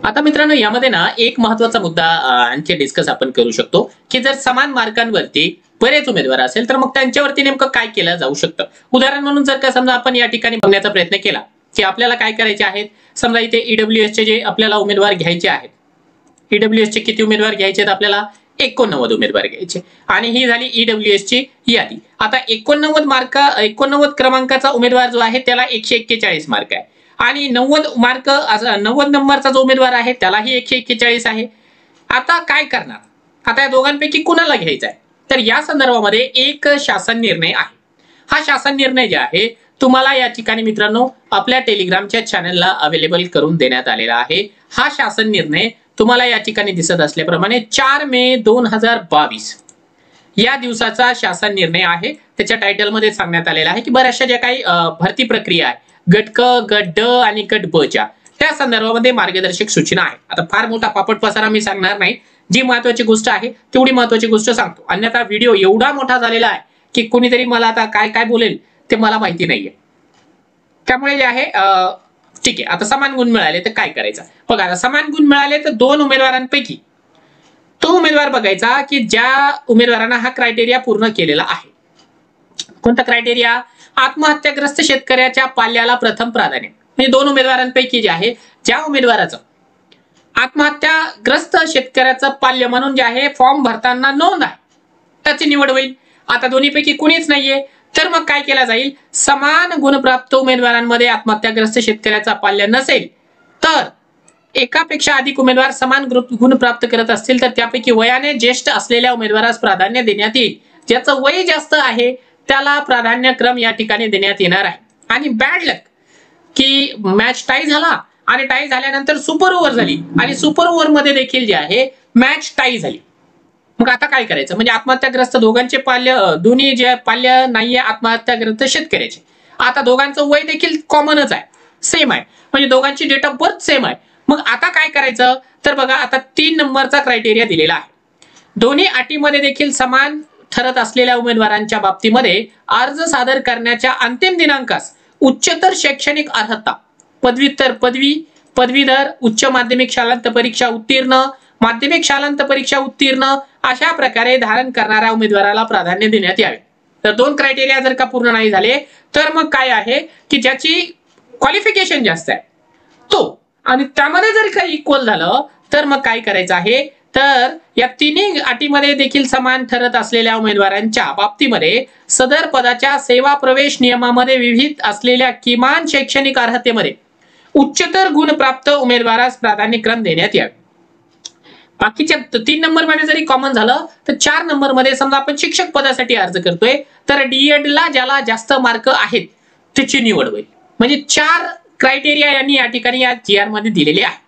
A: आता मित्रांनो, यामध्ये ना एक महत्वाचा मुद्दा आणखी डिस्कस आपण करू शकतो की जर समान मार्कांवरती बरेच उमेदवार असेल तर मग त्यांच्यावरती नेमकं काय केलं जाऊ शकतं. उदाहरण म्हणून जर का समजा आपण या ठिकाणी बघण्याचा प्रयत्न केला की आपल्याला काय करायचे आहेत, समजा इथे EWS चे जे आपल्याला उमेदवार घ्यायचे आहेत, EWS चे किती उमेदवार घ्यायचे आहेत आपल्याला, 89 उमेदवार घ्यायचे आणि ही झाली EWS ची यादी. आता 89 क्रमांकाचा उमेदवार जो आहे त्याला 141 मार्क आहे आणि 90 नंबरचा जो उमेदवार आहे त्यालाही 141 आहे. आता काय करणार, आता या दोघांपैकी कुणाला घ्यायचा आहे, तर या संदर्भामध्ये एक शासन निर्णय आहे. हा शासन निर्णय जे आहे तुम्हाला या ठिकाणी मित्रांनो आपल्या टेलिग्रामच्या चॅनलला अवेलेबल करून देण्यात आलेला आहे. हा शासन निर्णय तुम्हाला या ठिकाणी दिसत असल्याप्रमाणे 4 मे 2022 या दिवसाचा शासन निर्णय आहे. त्याच्या टायटलमध्ये सांगण्यात आलेला आहे की बऱ्याचशा ज्या काही भरती प्रक्रिया आहे, गट क, गट ड आणि गट ब च्या, त्या संदर्भामध्ये मार्गदर्शक सूचना आहे. आता फार मोठा पापड पसारा मी सांगणार नाही, जी महत्वाची गोष्ट आहे तेवढी महत्वाची गोष्ट सांगतो. अन्यथा व्हिडिओ एवढा मोठा झालेला आहे की कोणीतरी मला आता काय काय बोलेल ते मला माहिती नाहीये. त्यामुळे जे आहे ठीक आहे, आता समान गुण मिळाले तर काय करायचं बघा. आता समान गुण मिळाले तर 2 उमेदवारांपैकी तो उमेदवार बघायचा की ज्या उमेदवारांना हा क्रायटेरिया पूर्ण केलेला आहे. कोणता क्रायटेरिया? आत्महत्याग्रस्त शेतकऱ्याच्या पाल्याला प्रथम प्राधान्य. म्हणजे दोन उमेदवारांपैकी जे आहे, ज्या उमेदवाराचं आत्महत्याग्रस्त शेतकऱ्याचं पाल्य म्हणून जे आहे फॉर्म भरताना नोंद आहे, त्याची निवड होईल. आता दोन्हीपैकी कुणीच नाहीये, तर मग काय केला जाईल? समान गुणप्राप्त उमेदवारांमध्ये आत्महत्याग्रस्त शेतकऱ्याचा पाल्य नसेल तर एकापेक्षा अधिक उमेदवार समान गुण प्राप्त करत असतील तर त्यापैकी वयाने ज्येष्ठ असलेल्या उमेदवारास प्राधान्य देण्यात येईल. ज्याचं वय जास्त आहे त्याला प्राधान्यक्रम या ठिकाणी देण्यात येणार आहे. आणि बॅड लक की मॅच टाय झाला आणि टाय झाल्यानंतर सुपर ओव्हर झाली आणि सुपर ओव्हर मध्ये देखील जे आहे मॅच टाय झाली. मग आता काय करायचं? म्हणजे आत्महत्याग्रस्त दोघांचे पाल्य, दोन्ही जे पाल्य नाहीये आत्महत्याग्रस्त शेतकऱ्याचे. आता दोघांचं वय देखील कॉमनच आहे, सेम आहे, म्हणजे दोघांची डेट ऑफ बर्थ सेम आहे. मग आता काय करायचं? तर बघा, आता 3 नंबरचा क्रायटेरिया दिलेला आहे. दोन्ही अटीमध्ये देखील समान ठरत असलेल्या उमेदवारांच्या बाबतीमध्ये अर्ज सादर करण्याच्या अंतिम दिनांकास उच्चतर शैक्षणिक अर्हता, पदव्युत्तर पदवी, पदवीधर, उच्च माध्यमिक शालांत परीक्षा उत्तीर्ण, माध्यमिक शालांत परीक्षा उत्तीर्ण अशा प्रकारे धारण करणाऱ्या उमेदवाराला प्राधान्य देण्यात यावे. तर 2 क्रायटेरिया जर का पूर्ण नाही झाले तर मग काय आहे की ज्याची क्वालिफिकेशन जास्त आहे तो, आणि त्यामध्ये जर काही इक्वल झालं तर मग काय करायचं आहे? तर या तिन्ही अटीमध्ये देखील समान ठरत असलेल्या उमेदवारांच्या बाबतीमध्ये सदर पदाच्या सेवा प्रवेश नियमामध्ये विहित असलेल्या किमान शैक्षणिक अर्हतेमध्ये उच्चतर गुण प्राप्त उमेदवारास प्राधान्यक्रम देण्यात यावे. बाकीच्या 3 नंबर मध्ये जरी कॉमन झालं तर 4 नंबर मध्ये समजा आपण शिक्षक पदासाठी अर्ज करतोय तर डीएड ला ज्याला जास्त मार्क आहेत त्याची निवड होईल. म्हणजे 4 क्रायटेरिया यांनी या ठिकाणी या जीआर मध्ये दिलेले आहे.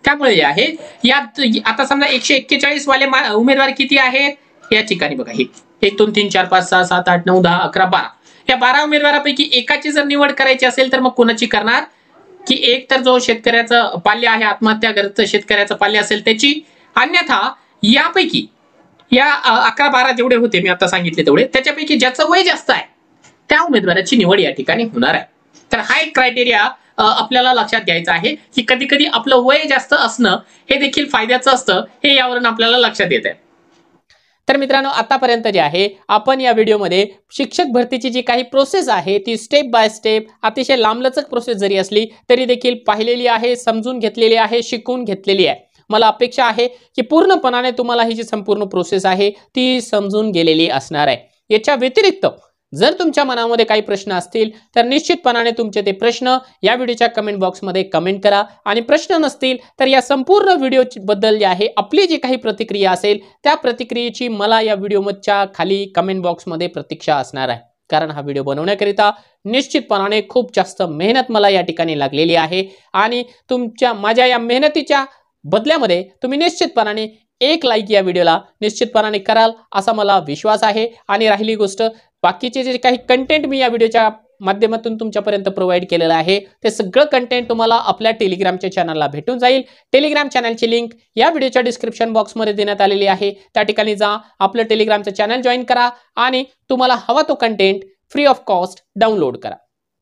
A: त्यामुळे जे आहे यात आता समजा 141 वाले उमेदवार किती आहेत या ठिकाणी बघा, हे 1 2 3 4 5 6 7 8 9 10 11 12, या 12 उमेदवारापैकी एकाची जर निवड करायची असेल तर मग कोणाची करणार? की एक तर जो शेतकऱ्याचं पाल्य आहे, आत्महत्याग्रस्त शेतकऱ्याचं पाल्य असेल त्याची, अन्यथा यापैकी या 11 12 जेवढे होते मी आता सांगितले तेवढे, त्याच्यापैकी ज्याचं वय जास्त आहे त्या उमेदवाराची निवड या ठिकाणी होणार आहे. तर हा एक क्रायटेरिया आपल्याला लक्षात घ्यायचा आहे की कधी कधी आपलं वय जास्त असणं हे देखील फायद्याचं असतं, हे यावरून आपल्याला लक्षात येत आहे. तर मित्रांनो, आतापर्यंत जे आहे आपण या व्हिडिओमध्ये शिक्षक भरतीची जी काही प्रोसेस आहे ती स्टेप बाय स्टेप अतिशय लांबलचक प्रोसेस जरी असली तरी देखील पाहिलेली आहे, समजून घेतलेली आहे, शिकून घेतलेली आहे. मला अपेक्षा आहे की पूर्णपणाने तुम्हाला ही जी संपूर्ण प्रोसेस आहे ती समजून गेलेली असणार आहे. याच्या व्यतिरिक्त जर तुमच्या मनामध्ये काही प्रश्न असतील तर निश्चितपणाने तुमचे ते प्रश्न या व्हिडिओच्या कमेंट बॉक्समध्ये कमेंट करा, आणि प्रश्न नसतील तर या संपूर्ण व्हिडिओबद्दल जे आहे आपली जी काही प्रतिक्रिया असेल त्या प्रतिक्रियेची मला या व्हिडिओच्या खाली कमेंट बॉक्समध्ये प्रतीक्षा असणार आहे. कारण हा व्हिडिओ बनवण्याकरिता निश्चितपणाने खूप जास्त मेहनत मला या ठिकाणी लागलेली आहे, आणि माझ्या या मेहनतीच्या बदल्यामध्ये तुम्ही निश्चितपणाने एक लाईक या व्हिडिओला निश्चितपणाने कराल असा मला विश्वास आहे. आणि राहिली गोष्ट, बाकीचे जे काही कंटेंट मी या व्हिडिओच्या माध्यमातून तुमच्यापर्यंत प्रोव्हाइड केलेलं आहे ते सगळं कंटेंट तुम्हाला आपल्या टेलिग्रामच्या चॅनलला भेटून जाईल. टेलिग्राम चॅनलची लिंक या व्हिडिओच्या डिस्क्रिप्शन बॉक्समध्ये देण्यात आलेली आहे. त्या ठिकाणी जा, आपलं टेलिग्रामचं चॅनल जॉईन करा आणि तुम्हाला हवा तो content free of cost download करा.